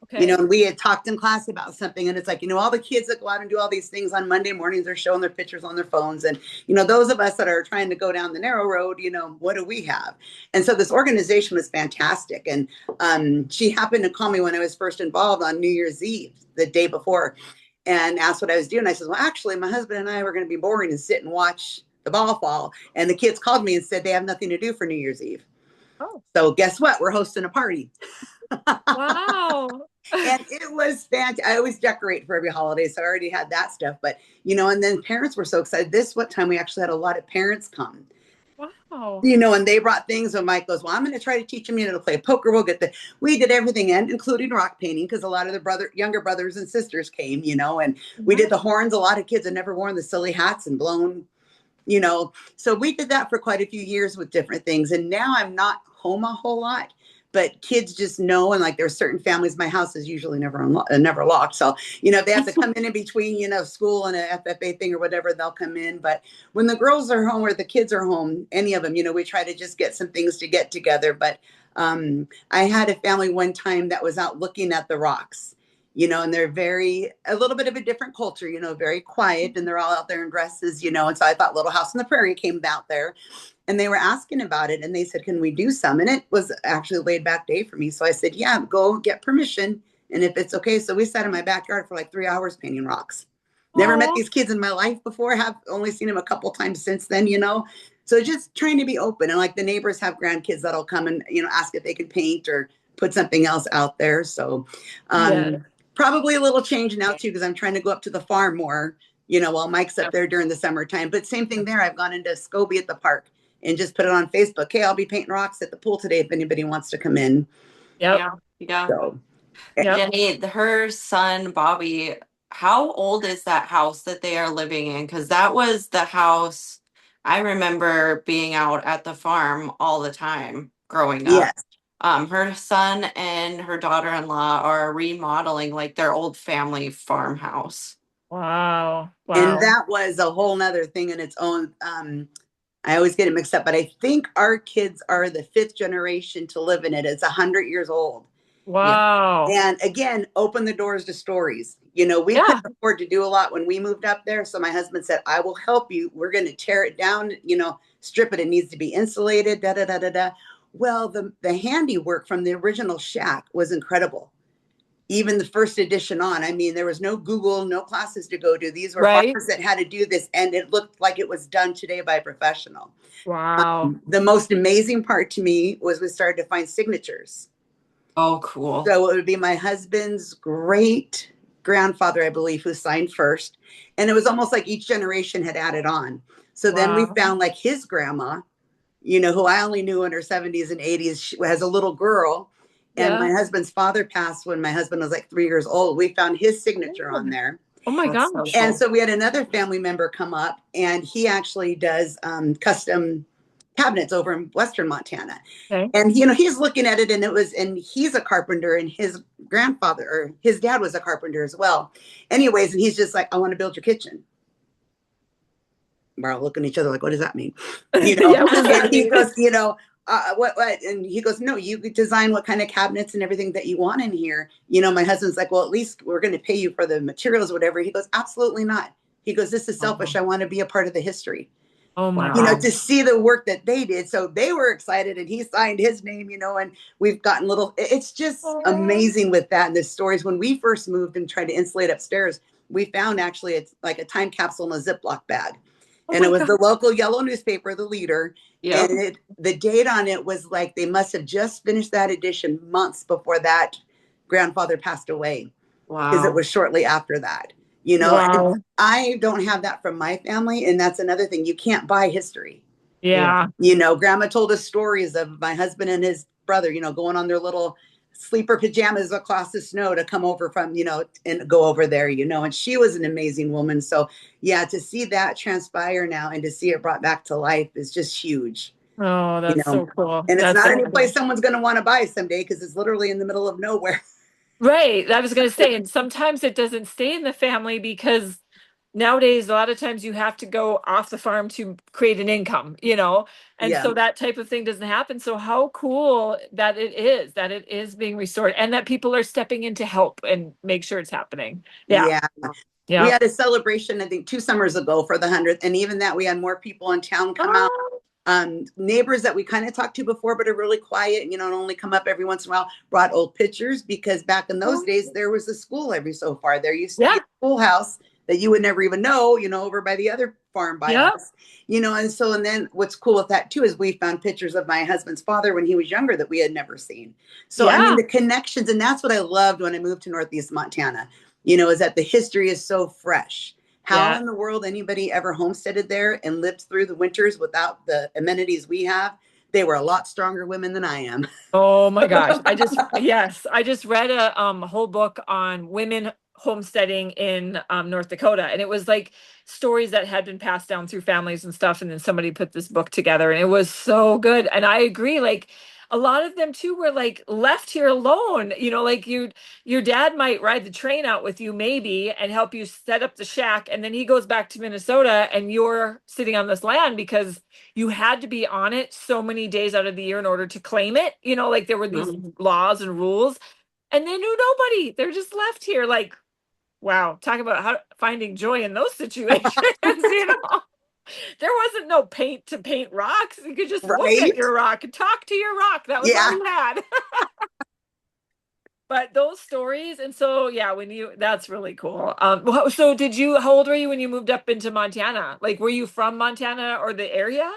[SPEAKER 3] Okay.
[SPEAKER 2] And we had talked in class about something, and it's like, all the kids that go out and do all these things on Monday mornings are showing their pictures on their phones. And, those of us that are trying to go down the narrow road, what do we have? And so this organization was fantastic. And she happened to call me when I was first involved on New Year's Eve, the day before, and asked what I was doing. I said, well, actually, my husband and I were going to be boring and sit and watch the ball fall. And the kids called me and said they have nothing to do for New Year's Eve.
[SPEAKER 3] Oh,
[SPEAKER 2] So guess what? We're hosting a party.
[SPEAKER 3] wow.
[SPEAKER 2] And it was fantastic. I always decorate for every holiday, so I already had that stuff. But and then parents were so excited. What time we actually had a lot of parents come,
[SPEAKER 3] Wow.
[SPEAKER 2] And they brought things, and Mike goes, well, I'm going to try to teach them, to play poker. We did everything, and including rock painting, because a lot of the younger brothers and sisters came, and we did the horns. A lot of kids had never worn the silly hats and blown, so we did that for quite a few years with different things. And now I'm not home a whole lot, but kids just know. And like, there's certain families, my house is usually never locked. So, if they have to come in between, school and a FFA thing or whatever, they'll come in. But when the girls are home or the kids are home, any of them, we try to just get some things to get together. But I had a family one time that was out looking at the rocks, and they're a little bit of a different culture, very quiet, and they're all out there in dresses, and so I thought Little House on the Prairie came out there, and they were asking about it, and they said, can we do some? And it was actually a laid back day for me. So I said, yeah, go get permission. And if it's okay. So we sat in my backyard for like 3 hours painting rocks. Never met these kids in my life before, have only seen them a couple times since then, so just trying to be open. And like, the neighbors have grandkids that'll come and, ask if they could paint or put something else out there. So,
[SPEAKER 3] Yeah.
[SPEAKER 2] probably a little change now too, because I'm trying to go up to the farm more, while Mike's up there during the summertime. But same thing there. I've gone into Scobie at the park and just put it on Facebook. Hey, I'll be painting rocks at the pool today if anybody wants to come in.
[SPEAKER 3] Yep.
[SPEAKER 1] Yeah. Yeah.
[SPEAKER 2] So,
[SPEAKER 3] Yep.
[SPEAKER 1] Jenny, her son Bobby, how old is that house that they are living in? Because that was the house I remember being out at the farm all the time growing up.
[SPEAKER 2] yes.
[SPEAKER 1] Her son and her daughter-in-law are remodeling like their old family farmhouse.
[SPEAKER 3] Wow.
[SPEAKER 2] And
[SPEAKER 3] Wow.
[SPEAKER 2] that was a whole nother thing in its own. I always get it mixed up, but I think our kids are the fifth generation to live in it. It's 100 years old.
[SPEAKER 1] Yeah.
[SPEAKER 3] Wow.
[SPEAKER 2] And again, open the doors to stories. We
[SPEAKER 3] Yeah.
[SPEAKER 2] couldn't afford to do a lot when we moved up there. So my husband said, I will help you. We're going to tear it down, strip it. It needs to be insulated, da, da, da, da, da. Well, the handiwork from the original shack was incredible. Even the first edition on, I mean, there was no Google, no classes to go to. These were
[SPEAKER 3] Right.
[SPEAKER 2] farmers that had to do this, and it looked like it was done today by a professional.
[SPEAKER 3] Wow.
[SPEAKER 2] The most amazing part to me was we started to find signatures.
[SPEAKER 1] Oh, cool.
[SPEAKER 2] So it would be my husband's great grandfather, I believe, who signed first. And it was almost like each generation had added on. So then we
[SPEAKER 3] Wow.
[SPEAKER 2] found like his grandma, who I only knew in her 70s and 80s, she has a little girl. And my
[SPEAKER 3] Yeah.
[SPEAKER 2] husband's father passed when my husband was like 3 years old. We found his signature on there.
[SPEAKER 3] Oh my
[SPEAKER 1] That's so
[SPEAKER 3] gosh.
[SPEAKER 2] And
[SPEAKER 1] cool.
[SPEAKER 2] so we had another family member come up, and he actually does custom cabinets over in Western Montana.
[SPEAKER 3] Okay.
[SPEAKER 2] And he's looking at it, and he's a carpenter, and his grandfather or his dad was a carpenter as well. Anyways, and he's just like, I want to build your kitchen. We're all looking at each other like, what does that mean?
[SPEAKER 3] Yeah. What does
[SPEAKER 2] And
[SPEAKER 3] that
[SPEAKER 2] he
[SPEAKER 3] mean?
[SPEAKER 2] goes, what? And he goes, no, you could design what kind of cabinets and everything that you want in here. My husband's like, well, at least we're going to pay you for the materials, whatever. He goes, absolutely not. He goes, this is selfish. I want to be a part of the history.
[SPEAKER 3] Oh my
[SPEAKER 1] Wow.
[SPEAKER 2] To see the work that they did. So they were excited, and he signed his name, and we've gotten it's just amazing with that. And the stories, when we first moved and tried to insulate upstairs, we found actually it's like a time capsule in a Ziploc bag.
[SPEAKER 3] Oh
[SPEAKER 2] And
[SPEAKER 3] my
[SPEAKER 2] it was
[SPEAKER 3] God.
[SPEAKER 2] the local yellow newspaper, The Leader.
[SPEAKER 1] Yep.
[SPEAKER 2] And the date on it was like, they must have just finished that edition months before that grandfather passed away, because it
[SPEAKER 1] Wow.
[SPEAKER 2] was shortly after that, and
[SPEAKER 3] Wow.
[SPEAKER 2] I don't have that from my family. And that's another thing. You can't buy history.
[SPEAKER 3] Yeah.
[SPEAKER 2] Grandma told us stories of my husband and his brother, going on their little sleeper pajamas across the snow to come over from, and go over there, and she was an amazing woman. So yeah, to see that transpire now and to see it brought back to life is just huge,
[SPEAKER 3] Oh, that's so cool.
[SPEAKER 2] and it's
[SPEAKER 3] That's
[SPEAKER 2] not
[SPEAKER 3] so
[SPEAKER 2] any
[SPEAKER 3] cool.
[SPEAKER 2] place someone's going to want to buy someday, because it's literally in the middle of nowhere.
[SPEAKER 3] Right. I was going to say, and sometimes it doesn't stay in the family because nowadays, a lot of times you have to go off the farm to create an income, and
[SPEAKER 2] Yeah.
[SPEAKER 3] so that type of thing doesn't happen. So how cool that it is being restored and that people are stepping in to help and make sure it's happening. Yeah.
[SPEAKER 2] Yeah. We
[SPEAKER 3] Yeah.
[SPEAKER 2] had a celebration, I think 2 summers ago, for the 100th. And even that, we had more people in town come out.
[SPEAKER 3] Oh,
[SPEAKER 2] Neighbors that we kind of talked to before, but are really quiet, and only come up every once in a while, brought old pictures, because back in those days, there was a school every so far. There used to be
[SPEAKER 3] yeah.
[SPEAKER 2] a schoolhouse that you would never even know, over by the other farm by
[SPEAKER 3] Yeah.
[SPEAKER 2] us, and then what's cool with that too is we found pictures of my husband's father when he was younger that we had never seen. So, I mean,
[SPEAKER 3] Yeah.
[SPEAKER 2] the connections, and that's what I loved when I moved to Northeast Montana, is that the history is so fresh. How in the world anybody ever homesteaded there and lived through the winters without the amenities we have? They were a lot stronger women than I am.
[SPEAKER 3] Oh my gosh. I just read a whole book on women homesteading in North Dakota. And it was like stories that had been passed down through families and stuff. And then somebody put this book together and it was so good. And I agree, like a lot of them too were like left here alone. You know, like your dad might ride the train out with you maybe and help you set up the shack. And then he goes back to Minnesota and you're sitting on this land because you had to be on it so many days out of the year in order to claim it. You know, like there were these laws and rules, and they knew nobody. They're just left here. Like, wow, talk about how finding joy in those situations. You know, there wasn't no paint to paint rocks. You could just look at your rock and talk to your rock. That was all you had. But those stories, and so yeah, that's really cool. So how old were you when you moved up into Montana? Like, were you from Montana or the area?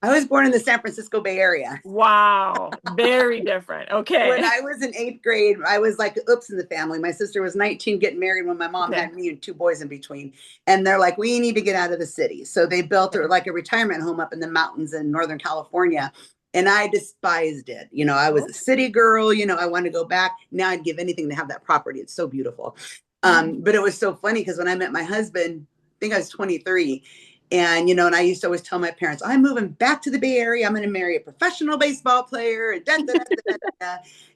[SPEAKER 2] I was born in the San Francisco Bay Area.
[SPEAKER 3] Wow, very different. Okay.
[SPEAKER 2] When I was in 8th grade, I was like, oops, in the family. My sister was 19 getting married when my mom had me and 2 boys in between. And they're like, we need to get out of the city. So they built like a retirement home up in the mountains in Northern California. And I despised it. You know, I was a city girl. You know, I wanted to go back. Now I'd give anything to have that property. It's so beautiful. But it was so funny because when I met my husband, I think I was 23. And, you know, and I used to always tell my parents, I'm moving back to the Bay Area. I'm going to marry a professional baseball player. And,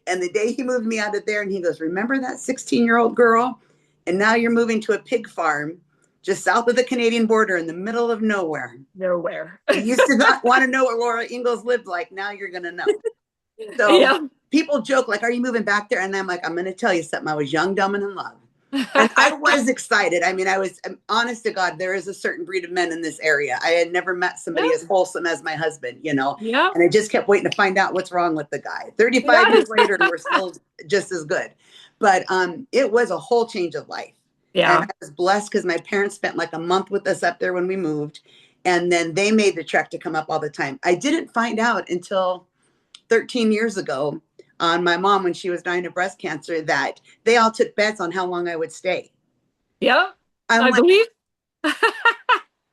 [SPEAKER 2] and the day he moved me out of there and he goes, remember that 16-year-old girl? And now you're moving to a pig farm just south of the Canadian border in the middle of nowhere.
[SPEAKER 3] Nowhere.
[SPEAKER 2] You used to not want to know what Laura Ingalls lived like. Now you're going to know. So people joke like, are you moving back there? And I'm like, I'm going to tell you something. I was young, dumb, and in love. And I was excited. I mean, I'm honest to God, there is a certain breed of men in this area. I had never met somebody as wholesome as my husband, you know, and I just kept waiting to find out what's wrong with the guy. 35 years later, and we're still just as good. But it was a whole change of life. Yeah. And I was blessed because my parents spent like a month with us up there when we moved. And then they made the trek to come up all the time. I didn't find out until 13 years ago on my mom when she was dying of breast cancer that they all took bets on how long I would stay.
[SPEAKER 3] Yeah, I believe.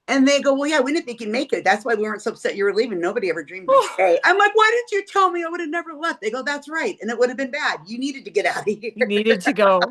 [SPEAKER 2] And they go, well, yeah, we didn't think you'd make it. That's why we weren't so upset you were leaving. Nobody ever dreamed you'd stay. I'm like, why didn't you tell me? I would have never left. They go, that's right. And it would have been bad. You needed to get out of here.
[SPEAKER 3] You needed to go.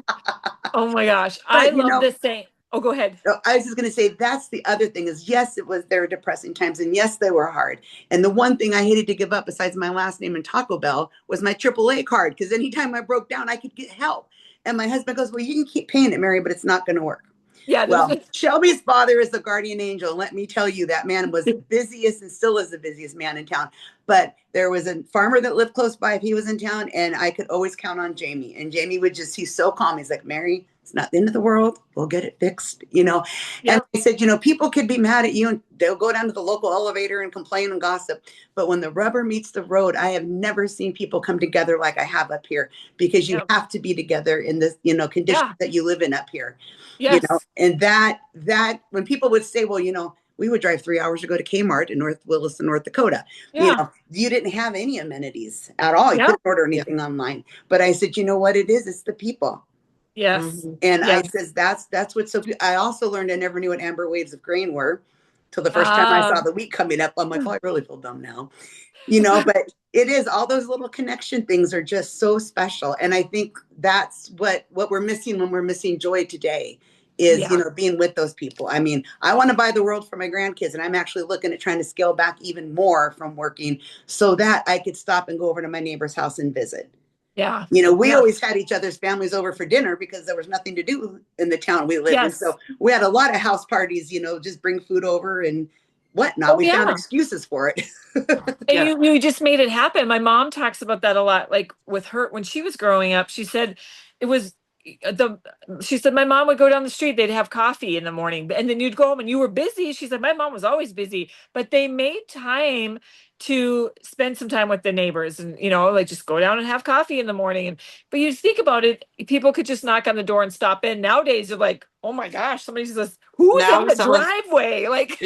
[SPEAKER 3] Oh my gosh. I love this saying. Oh, go ahead.
[SPEAKER 2] I was just going to say, that's the other thing is, yes, there were depressing times and yes, they were hard. And the one thing I hated to give up besides my last name and Taco Bell was my AAA card. Because anytime I broke down, I could get help. And my husband goes, well, you can keep paying it, Mary, but it's not going to work. Yeah. Well, Shelby's father is the guardian angel. Let me tell you, that man was the busiest and still is the busiest man in town. But there was a farmer that lived close by if he was in town, and I could always count on Jamie. And Jamie he's so calm. He's like, Mary, it's not the end of the world. We'll get it fixed, you know. Yep. And I said, you know, people could be mad at you and they'll go down to the local elevator and complain and gossip. But when the rubber meets the road, I have never seen people come together like I have up here, because you have to be together in this, you know, condition that you live in up here. Yes. You know, and that when people would say, well, you know, we would drive 3 hours to go to Kmart in North Williston, North Dakota. Yeah. You know, you didn't have any amenities at all. You couldn't order anything online. But I said, you know what it is? It's the people. Yes. And I says, that's what's so good. I also learned I never knew what amber waves of grain were till the first time I saw the wheat coming up. I'm like, oh, I really feel dumb now. You know, but it is, all those little connection things are just so special. And I think that's what we're missing when we're missing joy today is, you know, being with those people. I mean, I want to buy the world for my grandkids, and I'm actually looking at trying to scale back even more from working so that I could stop and go over to my neighbor's house and visit. Yeah. You know, we always had each other's families over for dinner because there was nothing to do in the town we lived in. So we had a lot of house parties, you know, just bring food over and whatnot. We found excuses for it. And
[SPEAKER 3] you just made it happen. My mom talks about that a lot. Like with her, when she was growing up, she said it was she said my mom would go down the street, they'd have coffee in the morning, and then you'd go home and you were busy. She said my mom was always busy, but they made time to spend some time with the neighbors and, you know, like just go down and have coffee in the morning. And but you think about it, people could just knock on the door and stop in. Nowadays you're like, oh my gosh, somebody says, who's in the driveway? Like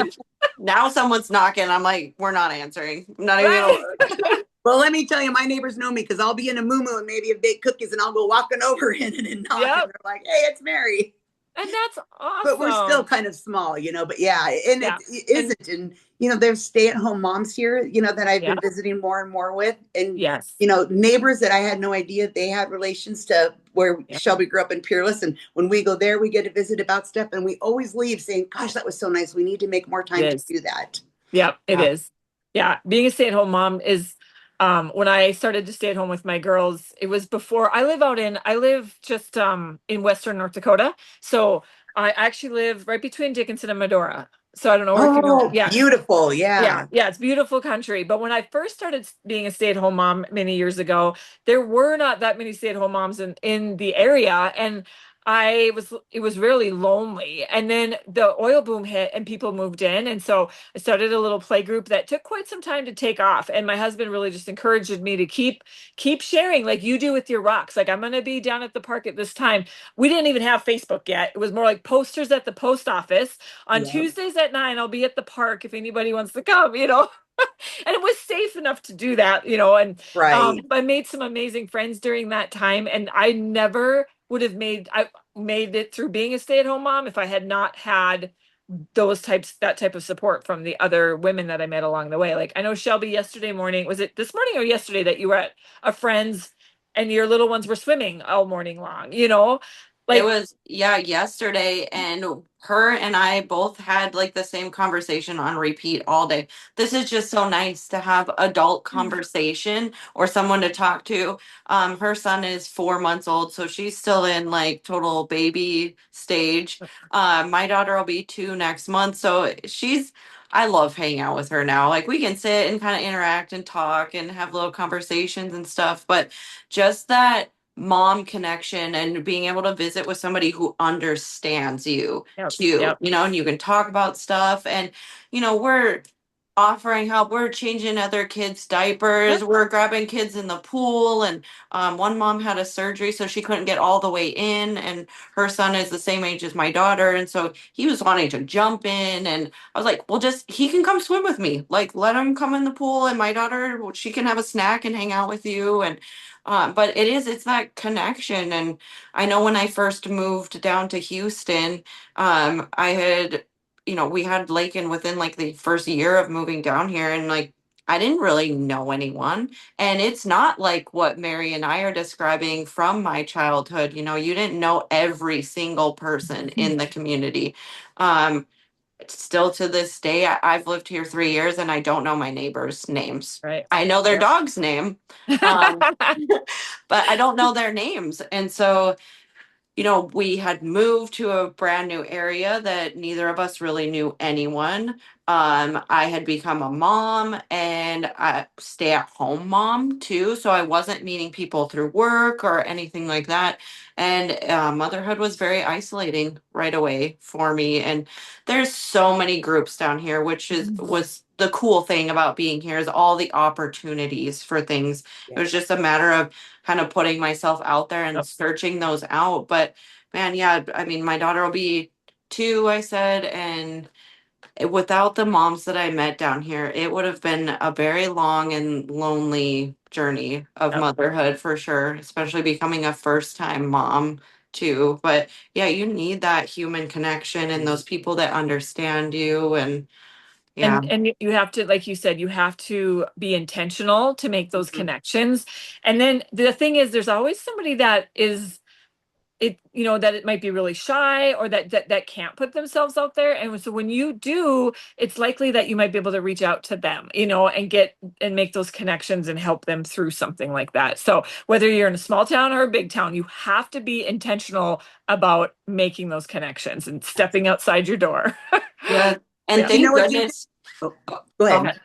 [SPEAKER 1] now someone's knocking. I'm like, we're not answering. I'm not even
[SPEAKER 2] Well, let me tell you, my neighbors know me because I'll be in a moo-moo and maybe a baked cookies and I'll go walking over in and knocking. They're like, hey, it's Mary.
[SPEAKER 3] And that's
[SPEAKER 2] But we're still
[SPEAKER 3] awesome.
[SPEAKER 2] kind of small, but yeah, and
[SPEAKER 3] Yeah.
[SPEAKER 2] it
[SPEAKER 3] And
[SPEAKER 2] isn't. And, there's stay-at-home moms here, that I've
[SPEAKER 3] yeah.
[SPEAKER 2] been visiting more and more with. And,
[SPEAKER 3] Yes.
[SPEAKER 2] neighbors that I had no idea they had relations to where
[SPEAKER 3] Yeah.
[SPEAKER 2] Shelby grew up in Peerless. And when we go there, we get to visit about stuff. And we always leave saying, gosh, that was so nice. We need to make more
[SPEAKER 3] It
[SPEAKER 2] time to
[SPEAKER 3] is.
[SPEAKER 2] do that.
[SPEAKER 3] Yeah, it
[SPEAKER 2] Yeah.
[SPEAKER 3] is. Yeah, being a stay-at-home mom is when I started to stay at home with my girls, it was before I live just in Western North Dakota. So I actually live right between Dickinson and Medora. So I don't know if you know.
[SPEAKER 2] Oh,
[SPEAKER 3] Yeah.
[SPEAKER 2] beautiful.
[SPEAKER 3] Yeah,
[SPEAKER 2] Yeah.
[SPEAKER 3] yeah, it's beautiful country. But when I first started being a stay-at-home mom many years ago, there were not that many stay-at-home moms in the area, and it was really lonely. And then the oil boom hit, and people moved in, and so I started a little play group that took quite some time to take off. And my husband really just encouraged me to keep sharing, like you do with your rocks. Like I'm going to be down at the park at this time. We didn't even have Facebook yet. It was more like posters at the post office on
[SPEAKER 2] Yeah.
[SPEAKER 3] Tuesdays at 9. I'll be at the park if anybody wants to come. And it was safe enough to do that. And
[SPEAKER 2] Right.
[SPEAKER 3] I made some amazing friends during that time, and I never would have I made it through being a stay-at-home mom if I had not had that type of support from the other women that I met along the way. Like I know Shelby yesterday morning, was it this morning or yesterday that you were at a friend's and your little ones were swimming all morning long?
[SPEAKER 1] It
[SPEAKER 3] Like
[SPEAKER 1] was, yeah, yesterday, and her and I both had like the same conversation on repeat all day. This is just so nice to have adult conversation or someone to talk to. Her son is 4 months old, so she's still in like total baby stage. My daughter will be 2 next month, so I love hanging out with her now. Like we can sit and kind of interact and talk and have little conversations and stuff, but just that mom connection and being able to visit with somebody who understands you
[SPEAKER 3] yep,
[SPEAKER 1] too,
[SPEAKER 3] yep,
[SPEAKER 1] and you can talk about stuff, and we're offering help, we're changing other kids diapers,
[SPEAKER 3] yep,
[SPEAKER 1] we're grabbing kids in the pool, and one mom had a surgery so she couldn't get all the way in, and her son is the same age as my daughter, and so he was wanting to jump in, and I was like, well, just he can come swim with me, like let him come in the pool, and my daughter, well, she can have a snack and hang out with you. And but it's that connection. And I know when I first moved down to Houston, I had, we had Lakin within like the first year of moving down here, and like I didn't really know anyone. And it's not like what Mary and I are describing from my childhood. You didn't know every single person in the community. Um, Still to this day, I've lived here 3 years and I don't know my neighbors' names.
[SPEAKER 3] right.
[SPEAKER 1] I know their
[SPEAKER 3] Yep.
[SPEAKER 1] dog's name, um, but I don't know their names. And so, we had moved to a brand new area that neither of us really knew anyone. I had become a mom and a stay-at-home mom too, so I wasn't meeting people through work or anything like that. And motherhood was very isolating right away for me. And there's so many groups down here, which is was the cool thing about being here is all the opportunities for things. It was just a matter of kind of putting myself out there and
[SPEAKER 3] Yep.
[SPEAKER 1] searching those out. But man, yeah, I mean, my daughter will be 2, I said, and without the moms that I met down here, it would have been a very long and lonely journey of
[SPEAKER 3] Yep.
[SPEAKER 1] motherhood for sure, especially becoming a first time mom too. But yeah, you need that human connection and those people that understand you. And yeah.
[SPEAKER 3] And you have to, like you said, you have to be intentional to make those
[SPEAKER 1] Mhm.
[SPEAKER 3] connections. And then the thing is, there's always somebody that is that it might be really shy or that can't put themselves out there. And so when you do, it's likely that you might be able to reach out to them, and get and make those connections and help them through something like that. So whether you're in a small town or a big town, you have to be intentional about making those connections and stepping outside your door.
[SPEAKER 1] Yeah. And
[SPEAKER 3] Yeah.
[SPEAKER 2] But you know
[SPEAKER 1] thank
[SPEAKER 2] what you
[SPEAKER 1] goodness.
[SPEAKER 2] oh, go
[SPEAKER 3] Go
[SPEAKER 2] ahead.
[SPEAKER 3] ahead.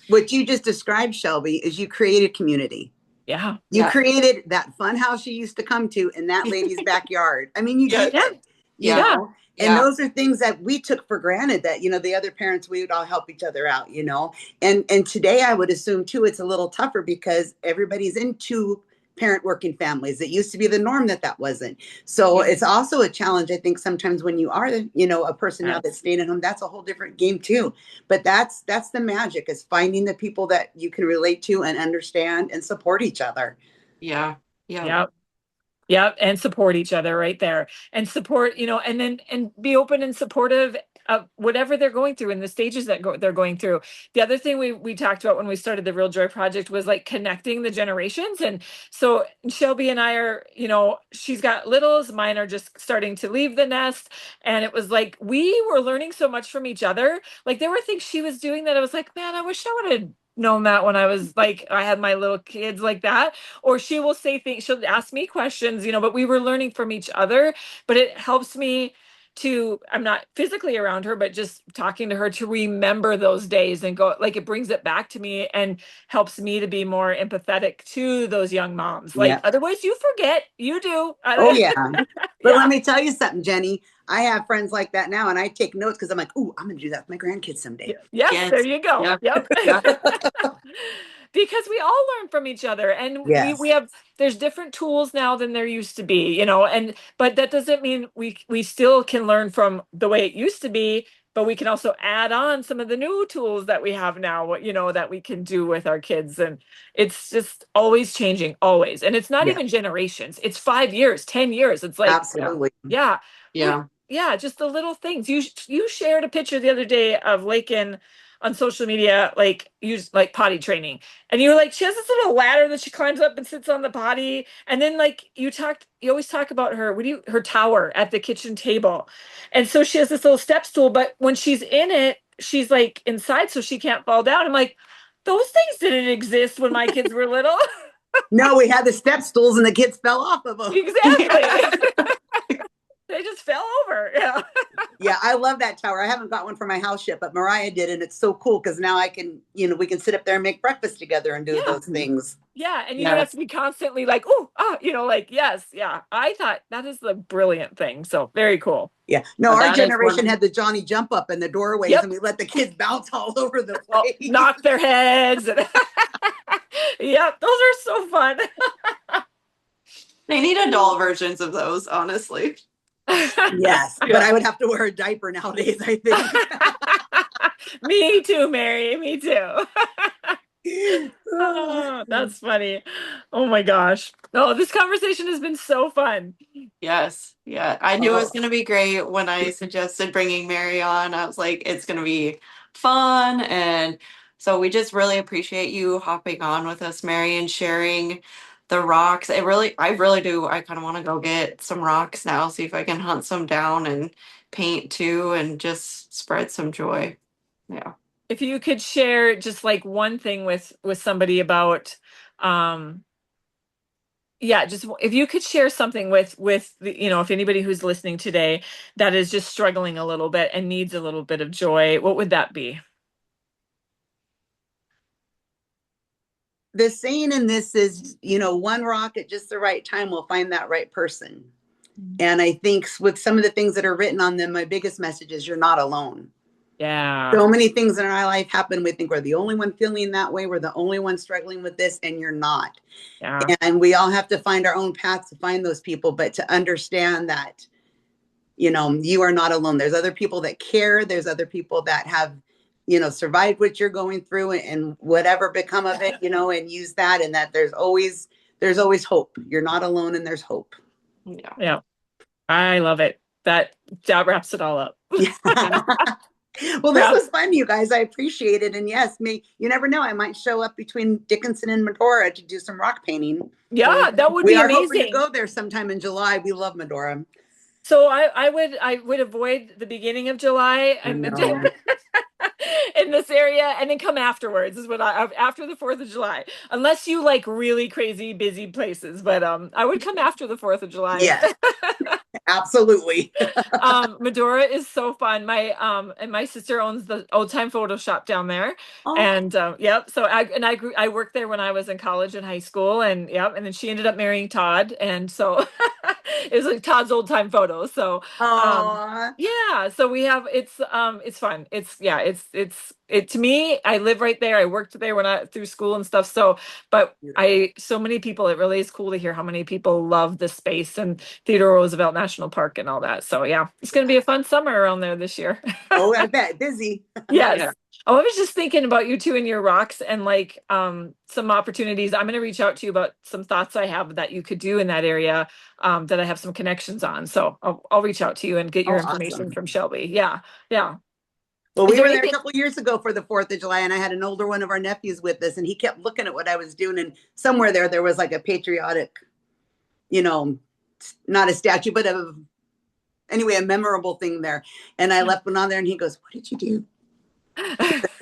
[SPEAKER 2] What you just described, Shelby, is you created community.
[SPEAKER 3] Yeah.
[SPEAKER 2] You
[SPEAKER 1] Yeah.
[SPEAKER 2] created that fun house you used to come to in that lady's backyard. I mean, you
[SPEAKER 1] Yeah.
[SPEAKER 2] did,
[SPEAKER 3] Yeah.
[SPEAKER 2] you
[SPEAKER 1] Yeah.
[SPEAKER 3] Yeah.
[SPEAKER 2] know, and
[SPEAKER 1] Yeah.
[SPEAKER 2] those are things that we took for granted that, the other parents, we would all help each other out, and today I would assume too, it's a little tougher because everybody's into parent working families. It used to be the norm that wasn't. So
[SPEAKER 1] Yeah.
[SPEAKER 2] it's also a challenge, I think, sometimes when you are, a person now that's staying at home, that's a whole different game too. But that's the magic is finding the people that you can relate to and understand and support each other.
[SPEAKER 1] Yeah. Yeah.
[SPEAKER 3] Yeah. Yep, and support each other right there. And support, and then and be open and supportive of whatever they're going through and the stages that they're going through. The other thing we talked about when we started the Real Joy Project was like connecting the generations. And so Shelby and I are, she's got littles, mine are just starting to leave the nest. And it was like we were learning so much from each other. Like there were things she was doing that I was like, man, I wish I would have known that when I was like I had my little kids like that. Or she will say things, she'll ask me questions, but we were learning from each other. But it helps me to, I'm not physically around her, but just talking to her to remember those days and go, like it brings it back to me and helps me to be more empathetic to those young moms. Like
[SPEAKER 2] Yeah.
[SPEAKER 3] otherwise you forget, you do.
[SPEAKER 2] Oh, yeah. But let
[SPEAKER 3] Yeah.
[SPEAKER 2] me tell you something, Jenny. I have friends like that now, and I take notes because I'm like, "Ooh, I'm going to do that with my grandkids someday."
[SPEAKER 3] Yes, there
[SPEAKER 1] Kids.
[SPEAKER 3] you go.
[SPEAKER 1] Yep.
[SPEAKER 3] Yep.
[SPEAKER 1] Yep.
[SPEAKER 3] Because we all learn from each other and we
[SPEAKER 2] Yes,
[SPEAKER 3] have there's different tools now than there used to be, and but that doesn't mean we still can learn from the way it used to be, but we can also add on some of the new tools that we have now, that we can do with our kids. And it's just always changing, always. And it's not
[SPEAKER 2] yeah,
[SPEAKER 3] even generations, it's 5 years, 10 years. It's like,
[SPEAKER 1] Yeah.
[SPEAKER 2] absolutely.
[SPEAKER 3] yeah.
[SPEAKER 1] Yeah.
[SPEAKER 3] Yeah, just the little things. You shared a picture the other day of Lakin on social media, like use like potty training. And you were like, she has this little ladder that she climbs up and sits on the potty. And then like you always talk about her tower at the kitchen table. And so she has this little step stool, but when she's in it, she's like inside so she can't fall down. I'm like, those things didn't exist when my kids were little.
[SPEAKER 2] No, we had the step stools, and the kids fell off of them.
[SPEAKER 3] Exactly. They just fell over. Yeah.
[SPEAKER 2] Yeah, I love that tower. I haven't got one for my house yet, but Mariah did, and it's so cool because now I can, we can sit up there and make breakfast together and do
[SPEAKER 3] Yeah.
[SPEAKER 2] those things.
[SPEAKER 3] Yeah, and you don't have
[SPEAKER 1] Yes.
[SPEAKER 3] to be constantly like, oh, like, yes, yeah. I thought that is the brilliant thing. So very cool.
[SPEAKER 2] Yeah, no, our
[SPEAKER 1] That is
[SPEAKER 2] generation
[SPEAKER 1] one.
[SPEAKER 2] had the Johnny jump up in the doorways, and
[SPEAKER 3] Yep.
[SPEAKER 2] we let the kids bounce all over the
[SPEAKER 3] Oh,
[SPEAKER 2] place.
[SPEAKER 3] knock their heads. Yep, those are so fun.
[SPEAKER 1] They need adult versions of those, honestly.
[SPEAKER 2] Yes, but
[SPEAKER 3] Yeah.
[SPEAKER 2] I would have to wear a diaper nowadays, I think.
[SPEAKER 3] Me too, Mary. Me too. Oh, that's funny. Oh my gosh. Oh, this conversation has been so fun.
[SPEAKER 1] Yes. Yeah. I knew it was
[SPEAKER 2] Oh,
[SPEAKER 1] going to be great when I suggested bringing Mary on. I was like, it's going to be fun. And so we just really appreciate you hopping on with us, Mary, and sharing the rocks. I really do. I kind of want to go get some rocks now, see if I can hunt some down and paint too, and just spread some joy. Yeah.
[SPEAKER 3] If you could share just like one thing with somebody about yeah, just if you could share something with if anybody who's listening today that is just struggling a little bit and needs a little bit of joy, what would that be?
[SPEAKER 2] the saying in this is, one rock at just the right time will find that right person. And I think with some of the things that are written on them, my biggest message is you're not alone.
[SPEAKER 3] Yeah.
[SPEAKER 2] So many things in our life happen. We think we're the only one feeling that way. We're the only one struggling with this, and you're not.
[SPEAKER 3] Yeah.
[SPEAKER 2] And we all have to find our own paths to find those people, but to understand that, you are not alone. There's other people that care. There's other people that have, survived what you're going through and whatever become of it, and use that. And that there's always hope. You're not alone, and there's hope.
[SPEAKER 1] Yeah.
[SPEAKER 3] Yeah. I love it. That wraps it all up.
[SPEAKER 2] Yeah. Well, this
[SPEAKER 3] Yeah.
[SPEAKER 2] was fun, you guys. I appreciate it. And yes, you never know. I might show up between Dickinson and Medora to do some rock painting.
[SPEAKER 3] Yeah, that would
[SPEAKER 2] We
[SPEAKER 3] be
[SPEAKER 2] are hoping to
[SPEAKER 3] amazing.
[SPEAKER 2] go there sometime in July. We love Medora.
[SPEAKER 3] So I would avoid the beginning of July.
[SPEAKER 2] I
[SPEAKER 3] I'm
[SPEAKER 2] know.
[SPEAKER 3] in this area and then come afterwards is what after the 4th of July. Unless you like really crazy busy places, but I would come after the 4th of July.
[SPEAKER 2] Yes, absolutely.
[SPEAKER 3] Medora is so fun. My sister owns the old time photo shop down there.
[SPEAKER 2] Oh,
[SPEAKER 3] And yep, so I worked there when I was in college and high school, and yep, and then she ended up marrying Todd, and so it was like Todd's old time photos. So
[SPEAKER 2] oh,
[SPEAKER 3] yeah, so we have it's fun. It to me, I live right there. I worked there when I through school and stuff. So but
[SPEAKER 2] beautiful.
[SPEAKER 3] so many people, it really is cool to hear how many people love the space and Theodore Roosevelt National Park and all that. So yeah, it's gonna be a fun summer around there this year.
[SPEAKER 2] Oh, I bet. Busy.
[SPEAKER 3] Yes.
[SPEAKER 1] Yeah.
[SPEAKER 3] Oh, I was just thinking about you two and your rocks and like some opportunities. I'm going to reach out to you about some thoughts I have that you could do in that area that I have some connections on. So I'll reach out to you and get
[SPEAKER 2] Oh,
[SPEAKER 3] your information
[SPEAKER 2] awesome.
[SPEAKER 3] from Shelby. Yeah. Yeah.
[SPEAKER 2] Well,
[SPEAKER 3] Is
[SPEAKER 2] we
[SPEAKER 3] there
[SPEAKER 2] were there a
[SPEAKER 3] anything?
[SPEAKER 2] couple years ago for the 4th of July, and I had an older one of our nephews with us, and he kept looking at what I was doing. And somewhere there was like a patriotic, you know, not a statue, but anyway, a memorable thing there. And I left one on there, and he goes, "What did you do?"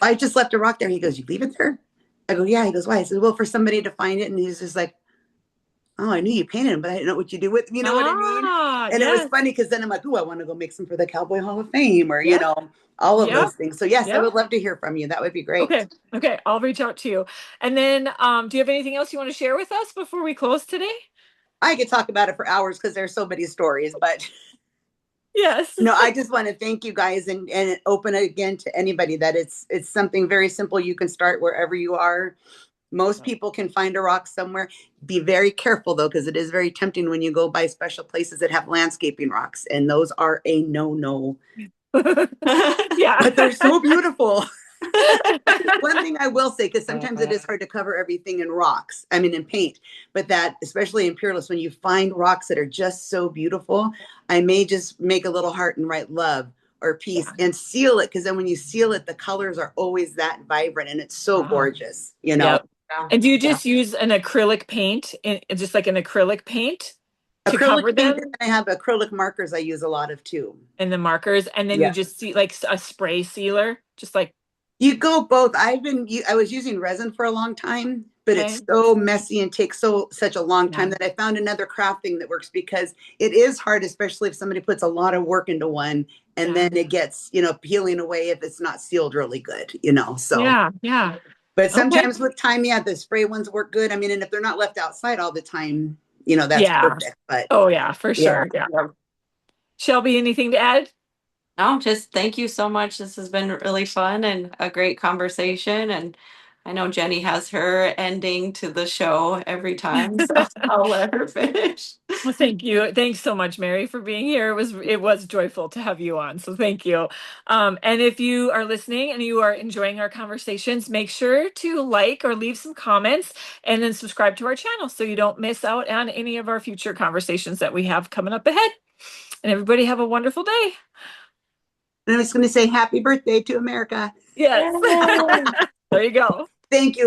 [SPEAKER 2] I just left a rock there. He goes, "You leave it there?" I go, "Yeah." He goes, "Why?" I said, "Well, for somebody to find it." And he's just like, "Oh, I knew you painted them, but I didn't know what you do with them." You know what I mean?
[SPEAKER 3] Ah,
[SPEAKER 2] And it was
[SPEAKER 3] yes.
[SPEAKER 2] funny because then I'm like, "Ooh, I want to go make some for the Cowboy Hall of Fame," or,
[SPEAKER 3] Yep.
[SPEAKER 2] all of
[SPEAKER 3] Yep.
[SPEAKER 2] those things. So, yes, I
[SPEAKER 3] Yep.
[SPEAKER 2] would love to hear from you. That would be great.
[SPEAKER 3] Okay. Okay. I'll reach out to you. And then do you have anything else you want to share with us before we close today?
[SPEAKER 2] I could talk about it for hours because there's so many stories, but
[SPEAKER 3] Yes.
[SPEAKER 2] no, I just want to thank you guys and open it again to anybody that it's something very simple. You can start wherever you are. Most people can find a rock somewhere. Be very careful though, because it is very tempting when you go by special places that have landscaping rocks, and those are a no.
[SPEAKER 3] Yeah.
[SPEAKER 2] But they're so beautiful. One thing I will say, because sometimes it is hard to cover everything in rocks, I mean in paint, but that especially in Peerless, when you find rocks that are just so beautiful, I may just make a little heart and write love or peace
[SPEAKER 3] Yeah.
[SPEAKER 2] and seal it, because then when you seal it, the colors are always that vibrant and it's so gorgeous,
[SPEAKER 3] Yep.
[SPEAKER 1] Yeah.
[SPEAKER 3] And do you
[SPEAKER 1] Yeah.
[SPEAKER 3] just use an acrylic paint, just like an acrylic paint to
[SPEAKER 2] Acrylic
[SPEAKER 3] cover
[SPEAKER 2] paint, and
[SPEAKER 3] them
[SPEAKER 2] I have acrylic markers I use a lot of too.
[SPEAKER 3] and the markers, and then you
[SPEAKER 2] Yeah.
[SPEAKER 3] just see like a spray sealer, just like,
[SPEAKER 2] You go both. I was using resin for a long time, but
[SPEAKER 3] okay,
[SPEAKER 2] it's so messy and takes such a long
[SPEAKER 3] yeah,
[SPEAKER 2] time that I found another craft thing that works, because it is hard, especially if somebody puts a lot of work into one and
[SPEAKER 3] yeah,
[SPEAKER 2] then it gets, peeling away if it's not sealed really good, so.
[SPEAKER 3] yeah, yeah.
[SPEAKER 2] But
[SPEAKER 3] Okay.
[SPEAKER 2] sometimes with time, yeah, the spray ones work good. I mean, and if they're not left outside all the time, that's
[SPEAKER 3] Yeah.
[SPEAKER 2] perfect. But
[SPEAKER 3] Oh yeah, for
[SPEAKER 2] yeah.
[SPEAKER 3] sure. Yeah. Shelby, anything to add?
[SPEAKER 1] No, just thank you so much. This has been really fun and a great conversation. And I know Jenny has her ending to the show every time, so I'll let her finish.
[SPEAKER 3] Well, thank you. Thanks so much, Mary, for being here. It was joyful to have you on. So thank you. And if you are listening and you are enjoying our conversations, make sure to like or leave some comments and then subscribe to our channel so you don't miss out on any of our future conversations that we have coming up ahead. And everybody have a wonderful day.
[SPEAKER 2] And I was going to say happy birthday to America.
[SPEAKER 3] Yes.
[SPEAKER 1] Yay!
[SPEAKER 3] There you go.
[SPEAKER 2] Thank you.